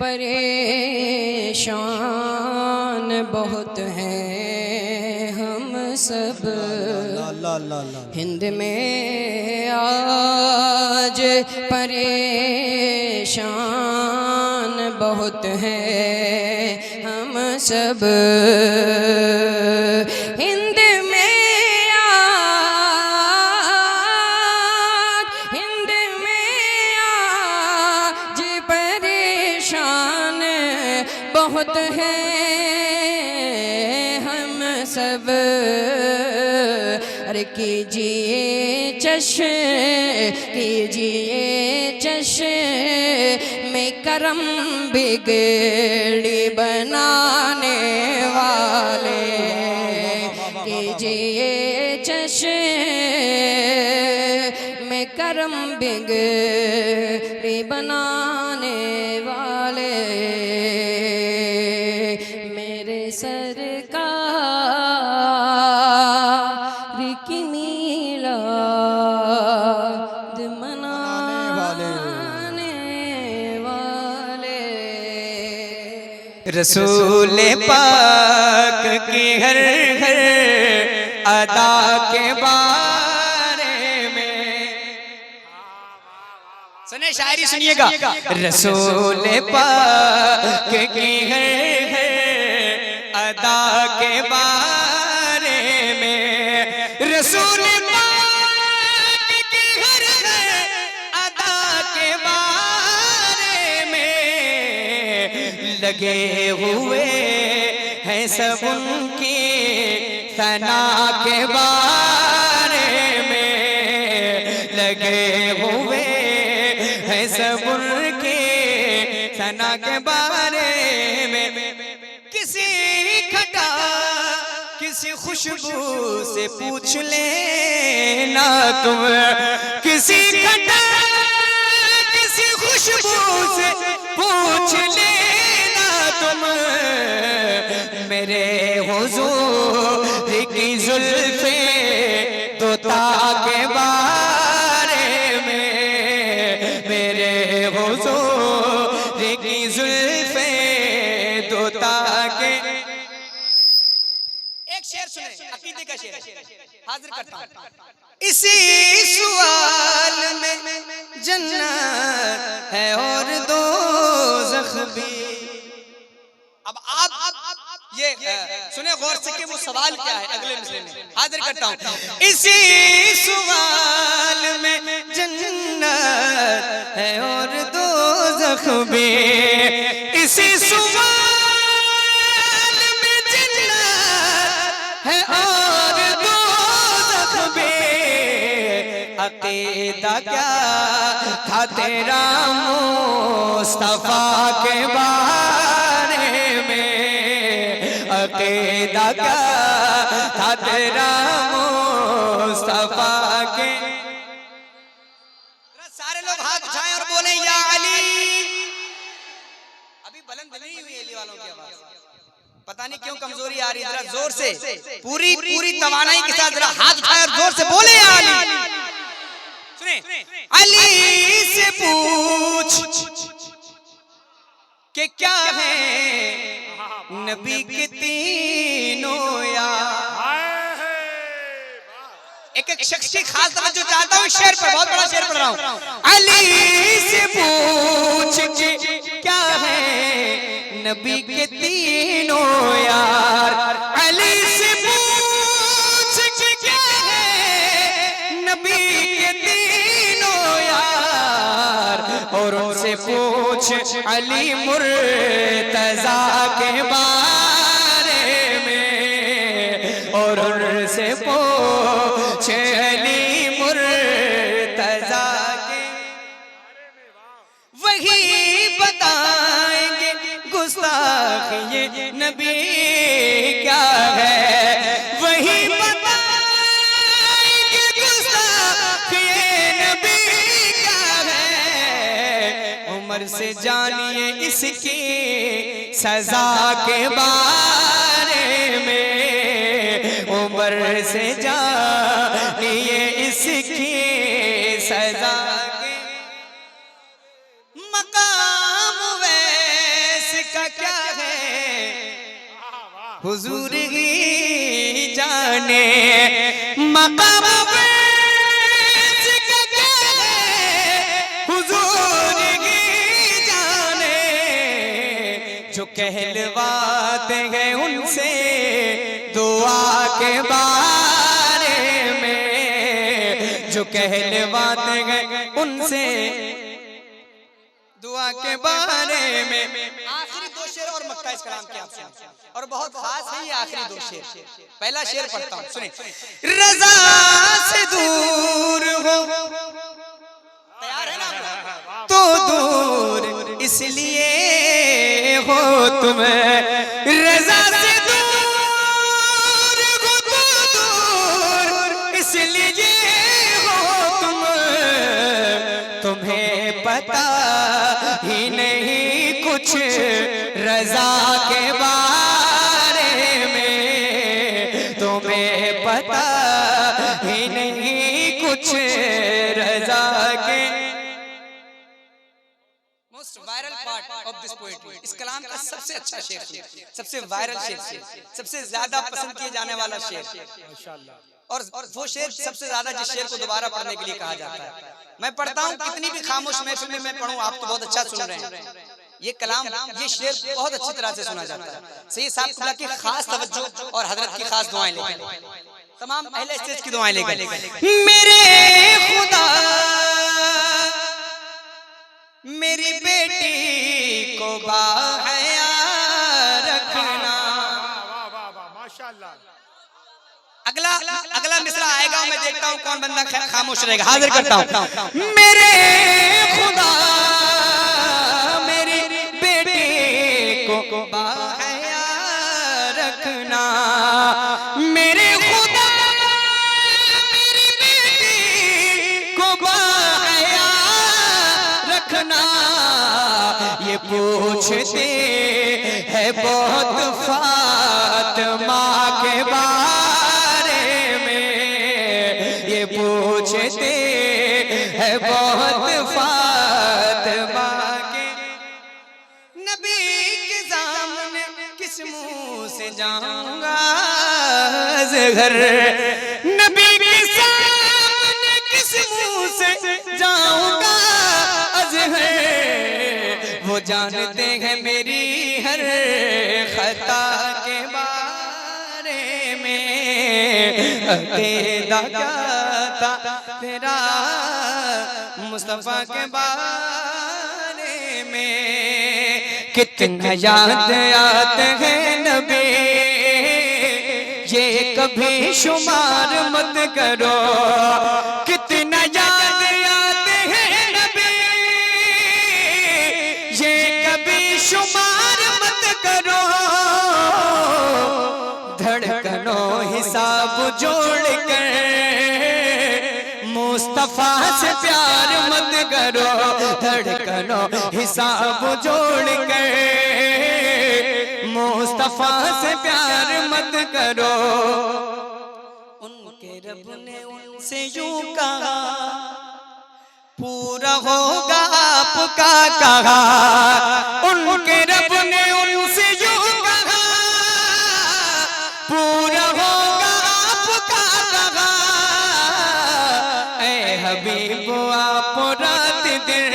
Speaker 3: परेशान बहुत हैं हम सब।
Speaker 2: अल्लाह अल्लाह अल्लाह।
Speaker 3: हिंद में आज परेशान बहुत हैं हम सब। हिंद में आज, हिंद में आज परेशान बहुत हैं हम सब। अरे कीजिए चश्म, कीजिए चश्म में करम बिगड़ी बनाने वाले। कीजिए चश्म में करम बिगड़ी बनाने वाले। मेरे सरकार की मीलाद मनाने वाले।
Speaker 1: रसूल पाक की हर हर अदा के बारे में सुने, शायरी सुनिएगा। रसूल पाक की हर हर अदा के बारे में, रसूल पाक की हर हर अदा के बारे में लगे हुए हैं सब उनकी सना के बारे में। लगे हुए हैं सब उनकी सना के बारे में। किसी खटा किसी खुशबू से पूछ लेना तुम, किसी खटा किसी खुशबू से पूछ लेना तुम। मेरे हुजूर की जुल्फे तोता के बारे में, मेरे हुजूर का शेर हाजिर करता हूं। इसी सवाल में जन्नत है और दोज़ख भी। अब आप ये सुने गौर से कि वो सवाल क्या है, अगले मिसरे में हाजिर करता हूं। इसी सवाल में जन्नत है और दोज़ख भी, इसी सवाल में जन्नत है और दोज़ख भी। अकीदा क्या था तेरा मुस्तफा के बारे में, अकीदा क्या था तेरा मुस्तफा के। सारे लोग हाथ उठाएं और बोले या अली। अभी बुलंद नहीं हुई अली वालों की आवाज, पता नहीं क्यों कमजोरी आ रही है। जरा जोर से पूरी तवानाई के साथ जरा हाथ उठाएं और जोर से बोले या अली। सुने, अली से पूछ कि क्या है नबी के तीनों यार। एक शख्स की खास तवज्जो चाहता हूँ शेर पर, बहुत बड़ा शेर पढ़ रहा हूँ। अली से पूछ कि क्या है नबी के तीनों यार। अली से पूछ कि क्या है नबी के तीनों यार। और उनसे पूछ अली मुर्तजा के बारे में, और उनसे पूछ अली मुर्तजा के। वही बताएंगे गुस्ताख ये नबी क्या है, वही बताएंगे गुस्ताख ये नबी क्या है। उमर से जानिए इसकी सजा के बारे में, उमर से जानिए इसकी सजा के। मकाम वैस का क्या है हुजूर ही जाने, मकाम वैस का क्या है हुजूर ही जाने। जो कहलवाते हैं उनसे दुआ के बारे में, जो कहलवाते हैं उनसे दुआ के बारे में। आखिरी दो शेर और मक्का इस कलाम के आप सुनिए, और बहुत खास है ये आखिरी दो शेर। पहला शेर पढ़ता हूं, सुने। रज़ा से दूर हो, तैयार है ना, तो दूर इसलिए हो तुम। रज़ा से दूर हो तो दूर इसलिए हो तुम। तुम्हें पता ही नहीं कुछ रज़ा के बारे में, तुम्हें पता ही नहीं कुछ रज़ा के। Most viral part of this poetry, इस कलाम का सबसे अच्छा शेर, सबसे वायरल शेर, सबसे ज्यादा पसंद किए जाने वाला शेर, और वो शेर सबसे ज्यादा जिस शेर को दोबारा पढ़ने के लिए कहा जाता है। मैं पढ़ता हूँ, कितनी भी खामोश महफिल में मैं पढ़ूं, आप तो बहुत अच्छा सुन रहे हैं। ये कलाम, ये शेर बहुत अच्छी तरह से सुना जाता है। सही साहब खुदा की खास तवज्जो और हजरत की खास दुआएं लेकर, तमाम अहले स्टेज की दुआएं लेकर। मेरे खुदा मेरी बेटी को बाहया रखना। अगला मिसरा आएगा, मैं देखता हूँ कौन बंदा खामोश रहेगा। हाजिर करता हूँ। मेरे खुदा मेरी बेटी को बाहया रखना। मेरे खुदा मेरी बेटी को बाहया रखना। ये पूछते हैं बहुत फातिमा के बारे में, ये पूछते हैं बहुत फातिमा के। नबी के सामने किस मुंह से जाऊंगा अजहर, नबी के सामने किस मुंह से जाऊंगा अजहर, वो जानते हैं मेरी हर खता के बारे में, अकीदा क्या था तेरा मुस्तफा के बारे में, कितना याद आते हैं नबी ये कभी शुमार मत करो, कितना याद आते हैं नबी ये कभी शुमार मत करो, धड़कनों हिसाब जोड़ कर मुस्तफा से प्यार मत करो, धड़कनों हिसाब जोड़ कर मुस्तफा से प्यार मत करो। उनके रब ने उनसे यूं कहा पूरा होगा आपका कहा, उनके रब ने उनसे यूं कहा पूरा होगा आपका कहा, ऐ हबीब आप रात दिन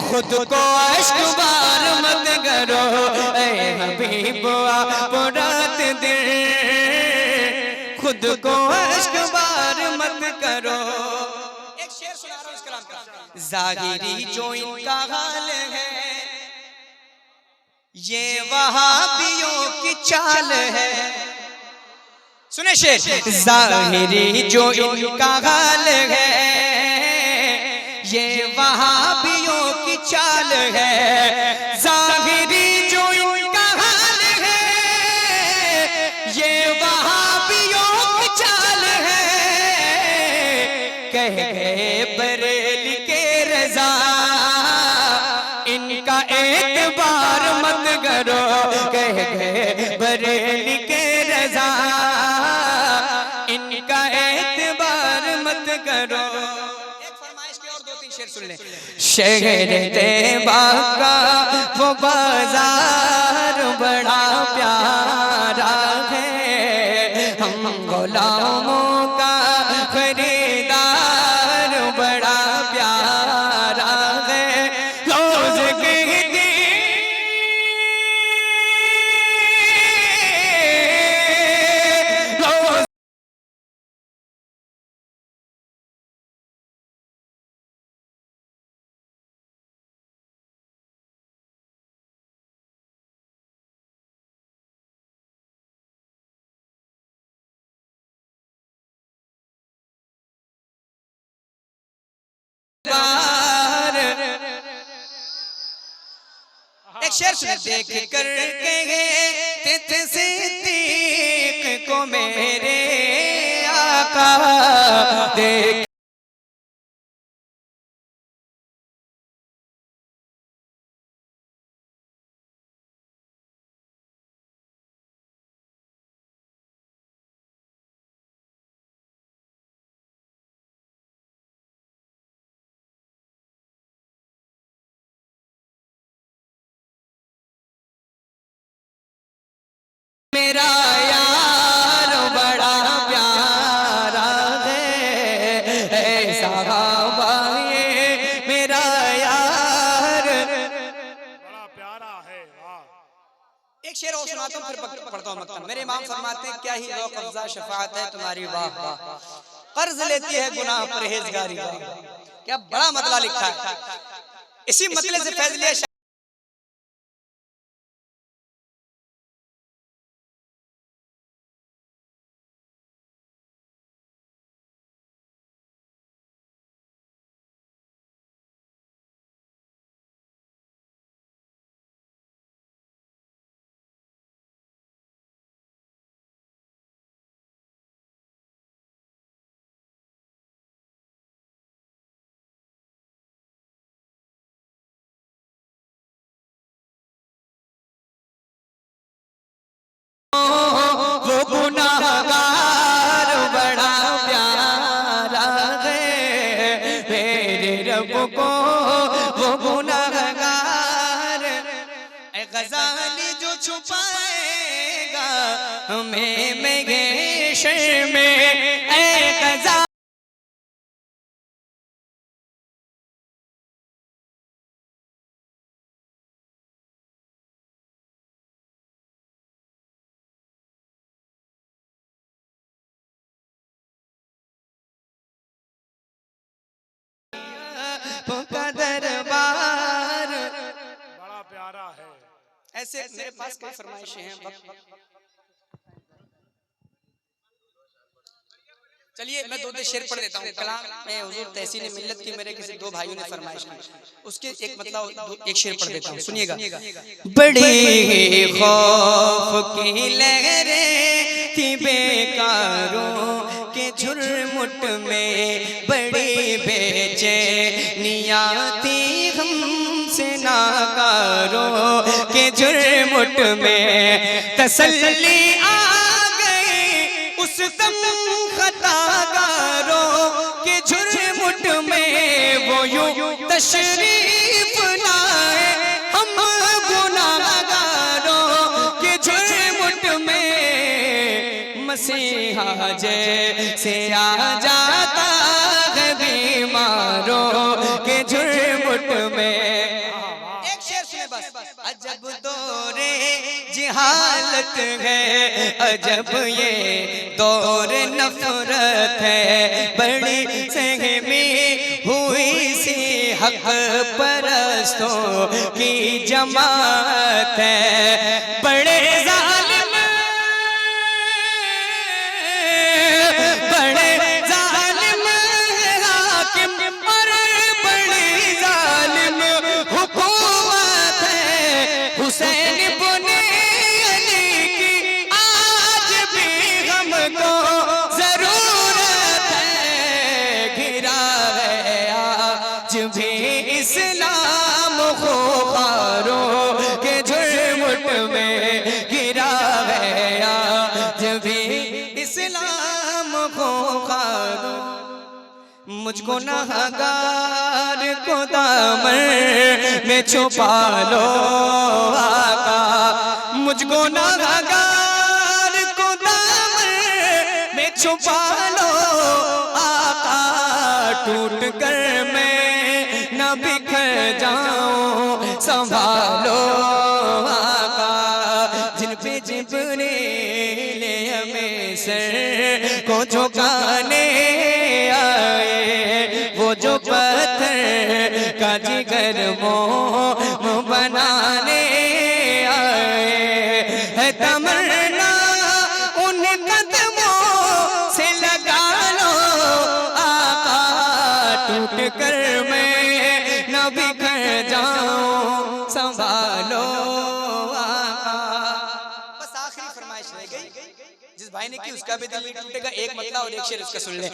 Speaker 1: खुद को अश्क बार मत करो, ऐ हबीब आप रात दिन खुद को अश्क बार मत करो। एक शेर सुना रहा हूं इस कलाम का। जाहिरी जो इनका हाल है ये वहाबियों की चाल है, सुने शेर, जाहिरी जो इनका हाल है ये वहाबियों की चाल है, जाहिरी जो इनका हाल है ये वहाबियों की चाल है, कह गए बरेली के रज़ा इनका एतबार मत करो, कह गए बरेली के रज़ा इनका एतबार मत करो। एक फरमाइश की और दो तीन शेर सुन ले। शहर तैबा का वो बाजार बड़ा प्यारा है, हम गुलामों का खरीदार बड़ा प्यारा है, रोज के एक शेर सुने। देख कर के तिथ सिद्दीक को मेरे आका, देख मेरा यार बड़ा प्यारा है, ऐसा ये मेरा यार
Speaker 5: बड़ा प्यारा है। वाह।
Speaker 1: एक शेर और सुनाता हूँ फिर पढ़ता हूँ मक्तम। मेरे इमाम फरमाते हैं क्या ही ज़ौक़ अफ़ज़ा शफ़ाअत है तुम्हारी वाह वाह, कर्ज लेती है गुनाह परहेज़गारी, क्या बड़ा मतला लिखा है। इसी मतले से फैज़ लिया वो गुनाहगार बड़ा प्यारा है मेरे रब को, वो गुनाहगार गजाली जो छुपाएगा हमें महशर में, ऐ गजाली का दरबार।
Speaker 5: बड़ा प्यारा है।
Speaker 1: ऐसे मेरे पास कई फरमाइशें हैं। चलिए मैं दो शेर पढ़ देता हूँ। कलाम में हुजूर तहसीन मिल्लत की मेरे किसी दो भाइयों ने फरमाइश की, उसके एक मतलब एक शेर पढ़ देता हूँ, सुनिएगा। बड़ी खौफ की लहरें थी बेकारों के झुरमुट में, बड़ी बेचैनियाँ थी हमसे नाकारों के झुरमुट में, तसल्ली आ गई उस दम खतागारों के झुरमुट में, वो यूं तशरीफ लाए हम गुनाहगारों के झुरमुट में, मसीहा जैसे आ जाता है बीमारों के झुरमुट में। एक शेर सुने बस। अजब दौरे जिहालत है, अजब ये दौर नफरत है, बड़ी सहमी हुई सी हक परस्तों की जमात है, बड़े जालिम हाकिम और बड़ी जालिम हुकूमत है, हुसैन बुने अली की आज भी हमको जरूरत है, घिरा है आज भी इस्लाम खुखारों के झुरमुट में, घिरा है आज भी इस्लाम खुखारों। मुझको नाहगार को दामन में छुपा लो आका, मुझको नाहगार को दामन में छुपा लो आका, टूट कर मैं न बिखर जाऊं संभालो आका, जिन पे जिब्रील हमें सर को झुकाने आए, वो जो पत्थर का जिगर मोम बनाने आए, है तमन्ना उन कदमों से लगा लो आका, टूट कर मैं न बिखर जाऊं संभालो आका। बस आखिरी फरमाइश रह गई, जिस भाई ने की उसका भी दिल नहीं टूटेगा। एक मतलब और एक शेर उसका सुन ले।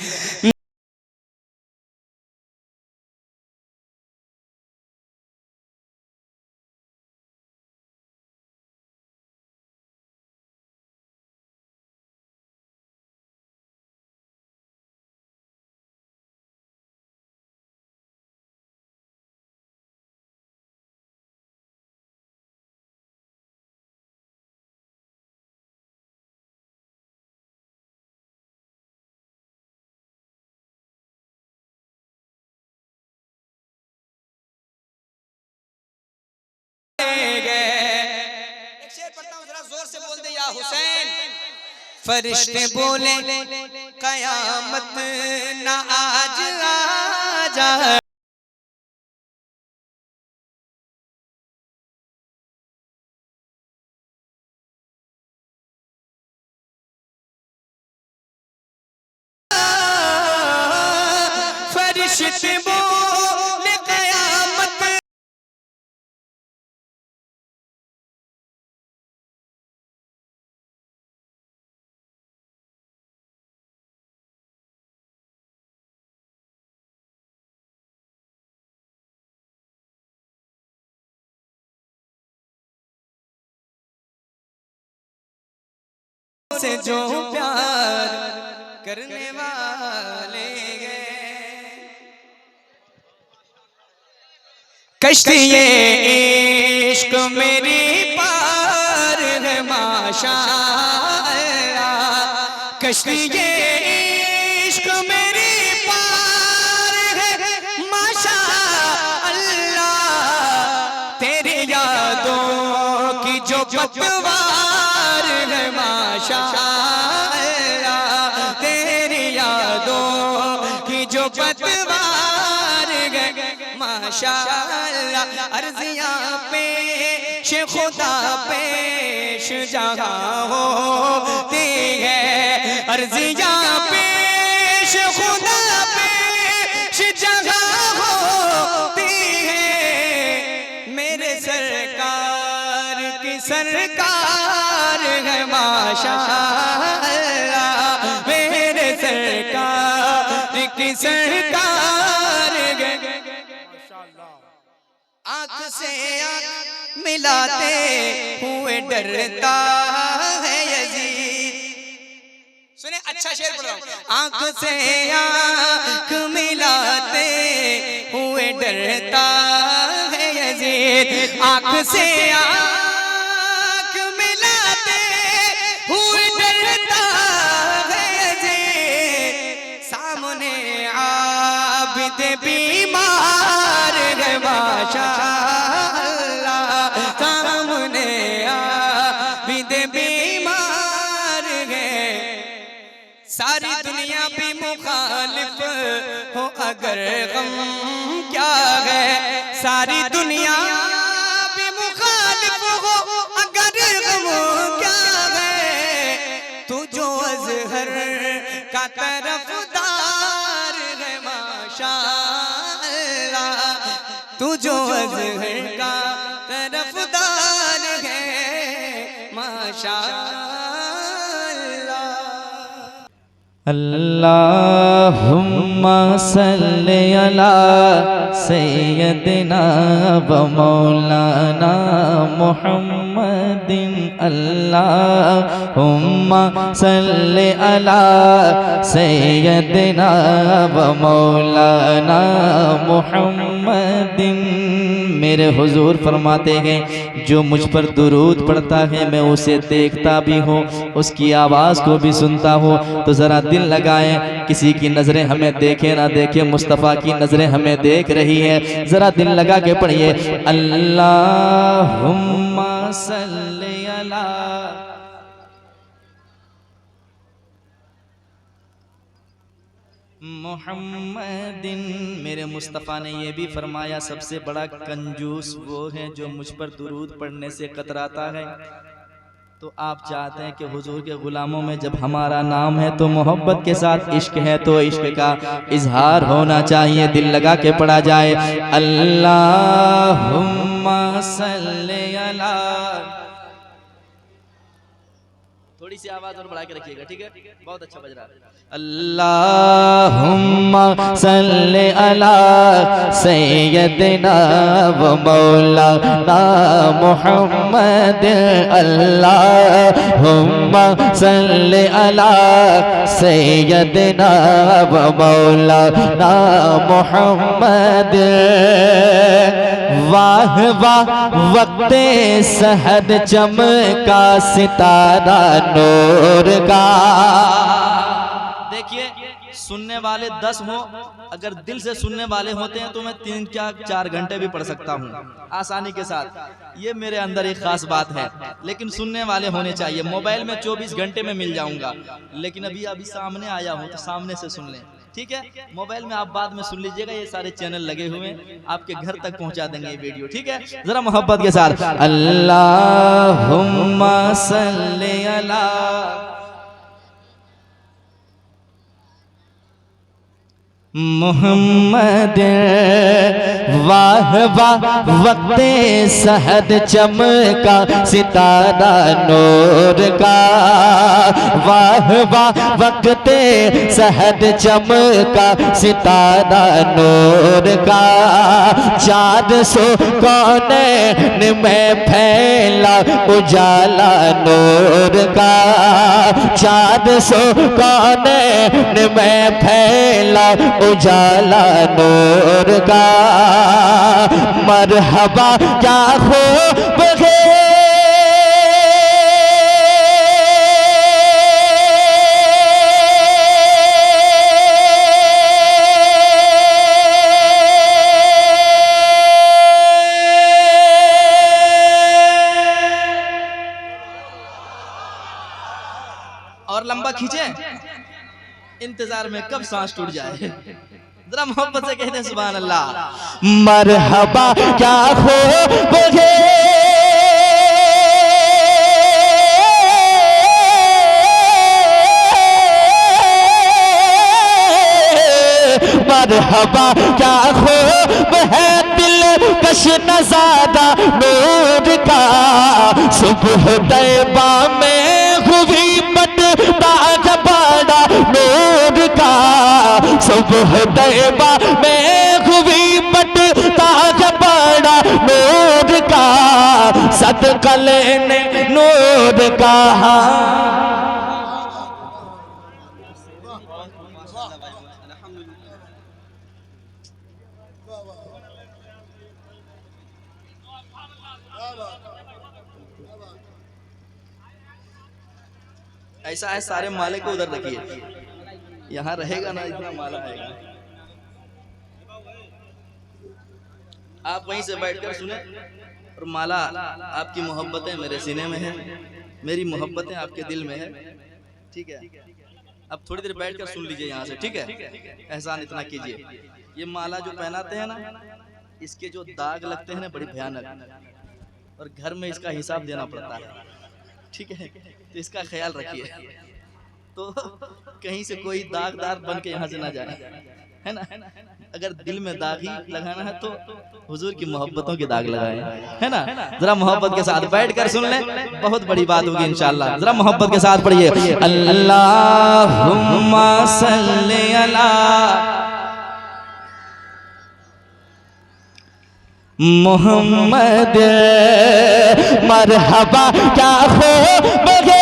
Speaker 1: एक शेर पढ़ता हूँ, जरा जोर से बोल दे या हुसैन। फरिश्ते बोले कयामत ना आज आ जाए, फरिश्ते बोले कयामत से जो प्यार करने वाले कश्ती ये इश्क मेरी माशाअल्लाह। कश्ती ये इश्क मेरी पार है माशाअल्लाह। तेरी यादों की जो पतवार है माशाअल्लाह। तेरी यादों की जो पतवार है माशाअल्लाह। अर्जियां पेश खुदा पेश जहाँ होती है। अर्जियां पेश खुदा पेश जहाँ होती है। मेरे सरकार की सरकार है माशाअल्लाह। मेरे सरकार की सरकार है।
Speaker 5: माशाअल्लाह।
Speaker 1: आँख से आँख मिलाते हुए डरता है यजीद। सुने अच्छा शेर बोलो। आँख से आँख मिलाते हुए डरता है यजीद। आँख से आँख मिलाते हुए डरता है यजीद। सामने आबिद बीमार है माशाअल्लाह। सामने आबिद बीमार है। सारी दुनिया भी मुखालिफ हो अगर गम क्या है। सारी दुनिया भी मुखालिफ हो अगर गम क्या है। तू जो अज़हर का तरफदार है माशाअल्लाह। तू जो अज़हर का तरफदार है माशाअल्लाह।
Speaker 6: अल्लाहुम्मा सल्ली अला सय्यदिना व मौलाना मुहम्मदिन। अल्लाहुम्मा सल्ली अला सय्यदिना व मौलाना मुहम्मदिन। मेरे हुजूर फरमाते हैं जो मुझ पर दुरूद पढ़ता है मैं उसे देखता भी हूँ, उसकी आवाज़ को भी सुनता हूँ। तो ज़रा दिल लगाएं, किसी की नज़रें हमें देखे ना देखे, मुस्तफ़ा की नज़रें हमें देख रही है। ज़रा दिल लगा के पढ़िए अल्लाहुम्मा सल्ली अला मुहम्मदिन। मेरे मुस्तफ़ा ने ये भी फरमाया सबसे बड़ा कंजूस वो है जो मुझ पर दुरूद पढ़ने से कतराता है। तो आप चाहते हैं कि हुजूर के गुलामों में जब हमारा नाम है तो मोहब्बत के साथ इश्क है तो इश्क का इजहार होना चाहिए। दिल लगा के पढ़ा जाए अल्लाहुम्मा सल्ली अला। थोड़ी सी आवाज और बढ़ा के रखिएगा, ठीक है? बहुत अच्छा बज रहा है। अल्लाहुम्मा सल्ली अला सय्यदिना व मौलाना मुहम्मद। अल्लाहुम्मा सल्ली अला सय्यदिना व मौलाना मुहम्मद। वाह वाह वक्ते सहद चमका सितारा नूर का। देखिए सुनने वाले 10 हो, अगर दिल से सुनने वाले होते हैं तो मैं 3-4 घंटे भी पढ़ सकता हूँ आसानी के साथ। ये मेरे अंदर एक खास बात है, लेकिन सुनने वाले होने चाहिए। मोबाइल में 24 घंटे में मिल जाऊंगा, लेकिन अभी सामने आया हूँ तो सामने से सुन लें, ठीक है? मोबाइल में आप बाद में सुन लीजिएगा, ये सारे चैनल लगे हुए हैं, आपके घर तक पहुंचा देंगे ये वीडियो, ठीक है? जरा मोहब्बत के साथ अल्लाहुम्मा सल्ली अला मोहम्मद। वाह वाह वक्ते सहद चमका सितारा नूर का। वाह वाह वक्ते सहद चमका सितारा नूर का। 400 कौनैन में फैला उजाला नूर का। 400 कौनैन में फैला उजाला नूर का। मरहबा क्या खूब है लंबा खींचे, इंतजार में कब सांस टूट जाए। जरा मोहब्बत से कहते हैं सुभान अल्लाह।
Speaker 7: मरहबा क्या हो बगे मरहबा क्या हो है दिल कश नज़ारा नूर का। सुबह तैबा में हुई बटता बड़ा नूर का। सुबह तैबा में हुई बटता बड़ा नूर का। सदका लेने नूर का।
Speaker 6: ऐसा है, सारे माले को उधर रखिए, यहाँ रहेगा ना इतना माला आएगा। आप वहीं से बैठकर सुने और माला आपकी मोहब्बतें मेरे सीने में है, मेरी मोहब्बतें आपके दिल में है। ठीक है, अब थोड़ी देर बैठकर सुन लीजिए यहाँ से। ठीक है, एहसान इतना कीजिए, ये माला जो पहनाते हैं ना, इसके जो दाग लगते हैं ना बड़ी भयानक, और घर में इसका हिसाब देना पड़ता है। ठीक है, तो इसका ख्याल रखिए, तो कहीं से कोई दागदार बन के यहाँ से ना जाए, है ना। अगर दिल में दाग ही लगाना है तो हुजूर की मोहब्बतों के दाग लगाए, है ना। जरा मोहब्बत के साथ बैठ कर सुन ले, बहुत बड़ी बात होगी इंशाअल्लाह। जरा मोहब्बत के साथ पढ़िए, अल्लाहुम्मा सल्ली अला
Speaker 7: मोहम्मद। मरहबा क्या हो बगे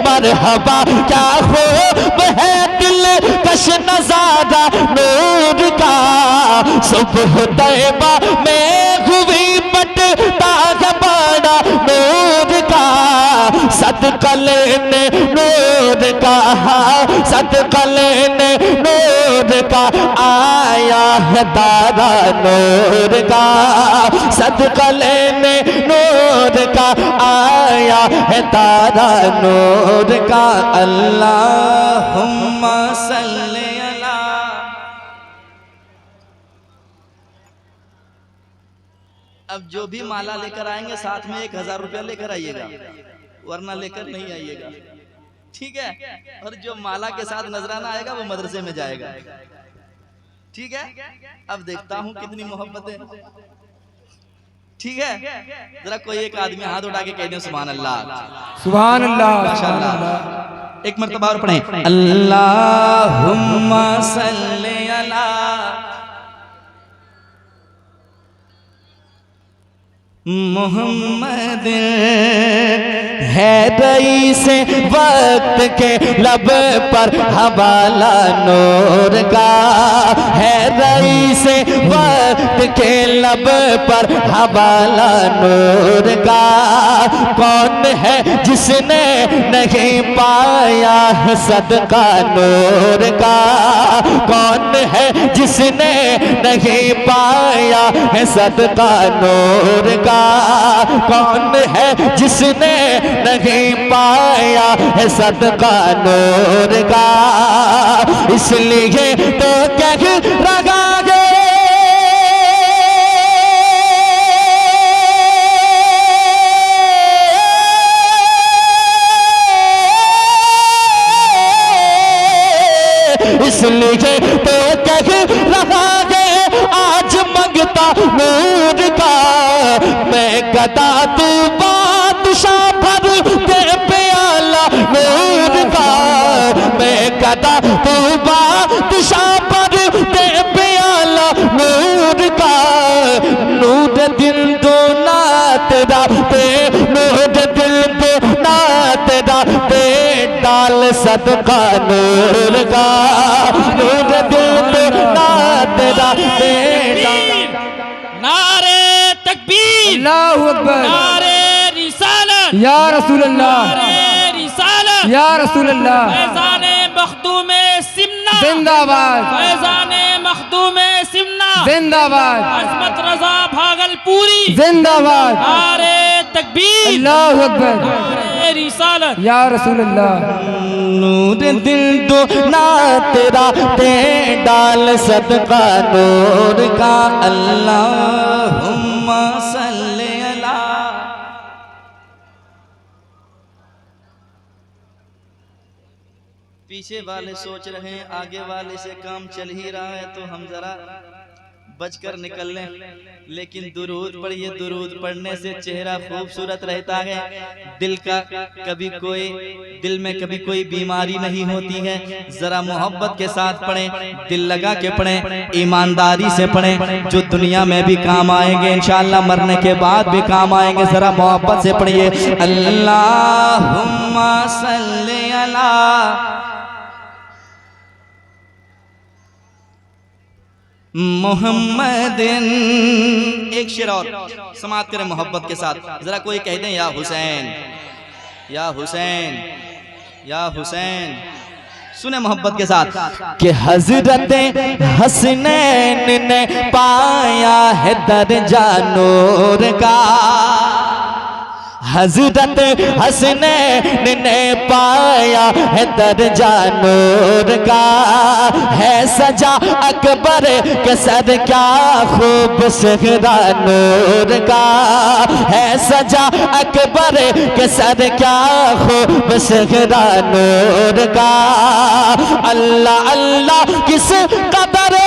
Speaker 7: मरहबा क्या हो है दिल कश नज़ारा नूर का। सुबह तैबा में हुई बटता बड़ा नूर का। सदका लेने नूर का, सदका लेने नूर का। आया है दारा नूर का। सदका लेने नूर का, आया है तारा नूर का।
Speaker 6: अल्लाहुम्मा सल्ली अला। अब जो भी माला लेकर आएंगे साथ में 1000 रुपया लेकर आइएगा, वरना लेकर नहीं आइएगा। ठीक है, और जो माला के साथ नजराना आएगा वो मदरसे में जाएगा। ठीक है, अब देखता हूँ कितनी मोहब्बत है। ठीक है, जरा कोई एक आदमी हाथ उठा के कह दे सुभान अल्लाह,
Speaker 2: सुभान अल्लाह,
Speaker 6: माशाअल्लाह। एक मर्तबा और पढ़ें, अल्लाहुम्मा सल्ली अला
Speaker 7: मोहम्मद। है रईस वक्त के लब पर हवाला नूर का। है रईस वक्त के लब पर हवाला नूर का। कौन है जिसने नहीं पाया है सदका नूर का। कौन है जिसने नहीं पाया है सदका नूर का। कौन है जिसने नहीं पाया है सदका नूर का। इसलिए तो कह रहा है इसलिए तो कह रहा है आज मंगता नूर का। मैं गदा तू बादशाह भर दे प्याला नूर का। मैं गदा तू बादशाह भर दे प्याला नूर का। नूर दिल दो ना तेरा पे, नूर दिल दो ना तेरा पे डाल सदका नूर का। नूर दिल दो ना तेरा पे
Speaker 4: नारे तकबीर,
Speaker 2: अल्लाहु अकबर,
Speaker 4: नारे रिसालत,
Speaker 2: या रसूल अल्लाह,
Speaker 4: नारे रिसालत,
Speaker 2: या रसूल अल्लाह।
Speaker 4: फैज़ान मखदूम
Speaker 7: जिंदाबाद,
Speaker 8: फैजान मखदूम सिमना
Speaker 7: जिंदाबाद,
Speaker 8: अजमत रजा भागलपुरी
Speaker 7: जिंदाबाद,
Speaker 8: नारे तकबीर,
Speaker 7: अल्लाहु अकबर,
Speaker 8: नारे रिसालत।
Speaker 7: या रसूलुल्लाह।
Speaker 6: नूर दिल दो ना तेरा दे डाल सदका नूर का, अल्लाहुम्मा सल्ली अला। पीछे वाले सोच रहे हैं आगे वाले से काम चल ही रहा है तो हम जरा बचकर निकल लें, लेकिन दुरूद पढ़िए। दुरूद पढ़ने से चेहरा खूबसूरत रहता है, दिल में कभी कोई बीमारी नहीं होती है। जरा मोहब्बत के साथ पढ़ें, दिल लगा के पढ़ें, ईमानदारी से पढ़ें, जो दुनिया में भी काम आएंगे इंशाअल्लाह मरने के बाद भी काम आएंगे। जरा मोहब्बत से पढ़िए, अल्लाहुम्मा सल्ली अला मोहम्मदिन। एक शेर और समाप्त करें मोहब्बत के साथ। जरा कोई कह दें या हुसैन, या हुसैन, या हुसैन। सुने मोहब्बत के साथ कि हजरत हसनैन ने पाया है दर्जा नूर का, हजरत हसनैन ने पाया है दर्जा नूर का, है सजा अकबर के सर क्या खूब सेहरा नूर का, है सजा अकबर के सर क्या खूब सेहरा नूर का। अल्लाह अल्लाह किस कदर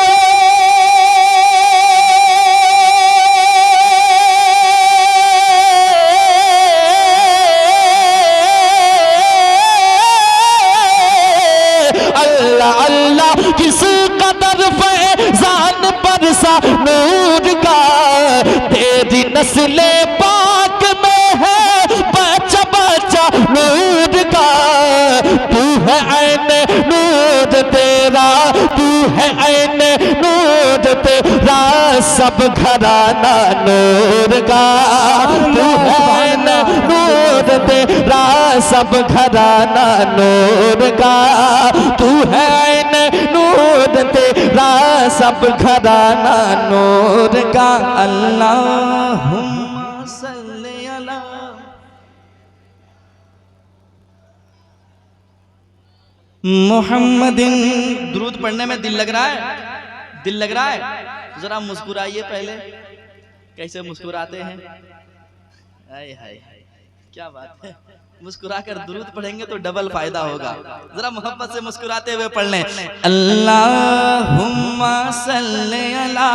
Speaker 6: किस कदर फैजान बरसा नूर का, तेरी नस्ले पाक में है बच्चा बच्चा नूर का। तू है ऐन नूर तेरा, तू है ऐन नूर तेरा, सब घराना नूर का। तू है ऐन नूर तेरा, सब घराना नूर का। तू है ऐन नूर तेरा, सब घराना नूर का। अल्लाहुम्मा सल्ली अला मोहम्मदिन। दुरूद पढ़ने में दिल लग रहा है, दिल लग रहा है। जरा मुस्कुराइए पहले, कैसे मुस्कुराते हैं। हाय हाय क्या बात है, मुस्कुरा कर दुरूद पढ़ेंगे तो डबल फायदा होगा। जरा मोहब्बत से मुस्कुराते हुए पढ़ लें, अल्लाहुम्मा सल्ली अला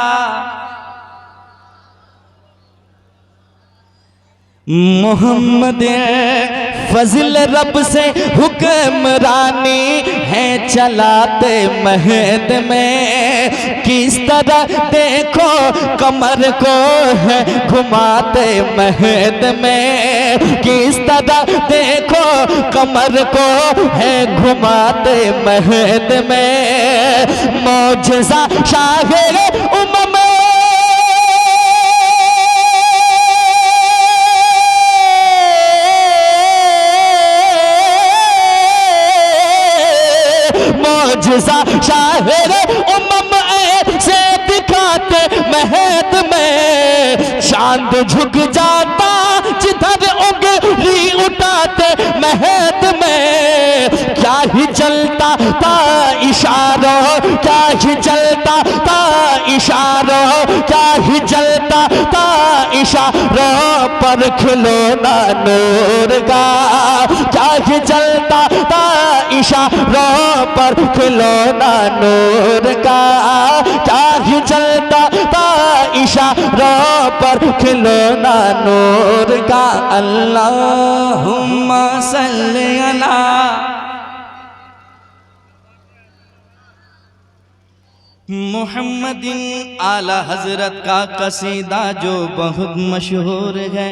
Speaker 6: मोहम्मद। फजल रब से हुक्मरानी है चलाते महद में, किस तरह देखो कमर को है घुमाते महद में, किस तरह देखो कमर को है घुमाते महद में। मौजज़ा शाहिर उम्म शाहिर उम्म ऐसे दिखाते महद में, चांद झुक जाता जिधर उंगली उठाते महद में। क्या ही चलता था इशारों, क्या ही चलता था इशारों, क्या ही चलता था इशारों पर खिलौना नूर का। क्या ही चलता था इशारों पर खिलौना नूर का। क्या ही चलता था इशारों पर खिलौना नूर का। अल्लाहुम्मा सल्ली अला मोहम्मदिन। आला हजरत का कसीदा जो बहुत मशहूर है,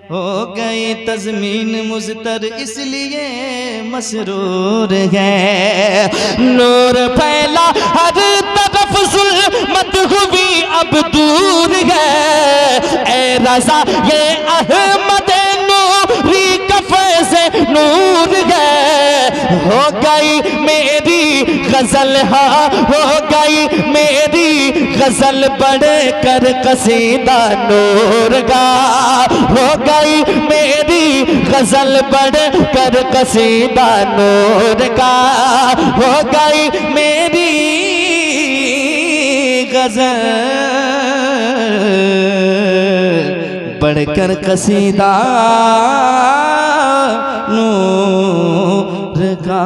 Speaker 6: हो गई तज़मीन मुज़तर इसलिए मसरूर है। नूर फैला हर तरफ ज़ुल्मत हुई अब दूर है। ए रज़ा ये अहमद नूरी का फैज़ नूर है।
Speaker 9: हो गई मेरी गजल, हाँ हो गई मेरी गजल बढ़ कर कसीदा नूर का, हो गई मेरी गजल बढ़ कर कसीदा नूर का, हो गई मेरी गजल बढ़कर कसीदा नूर का।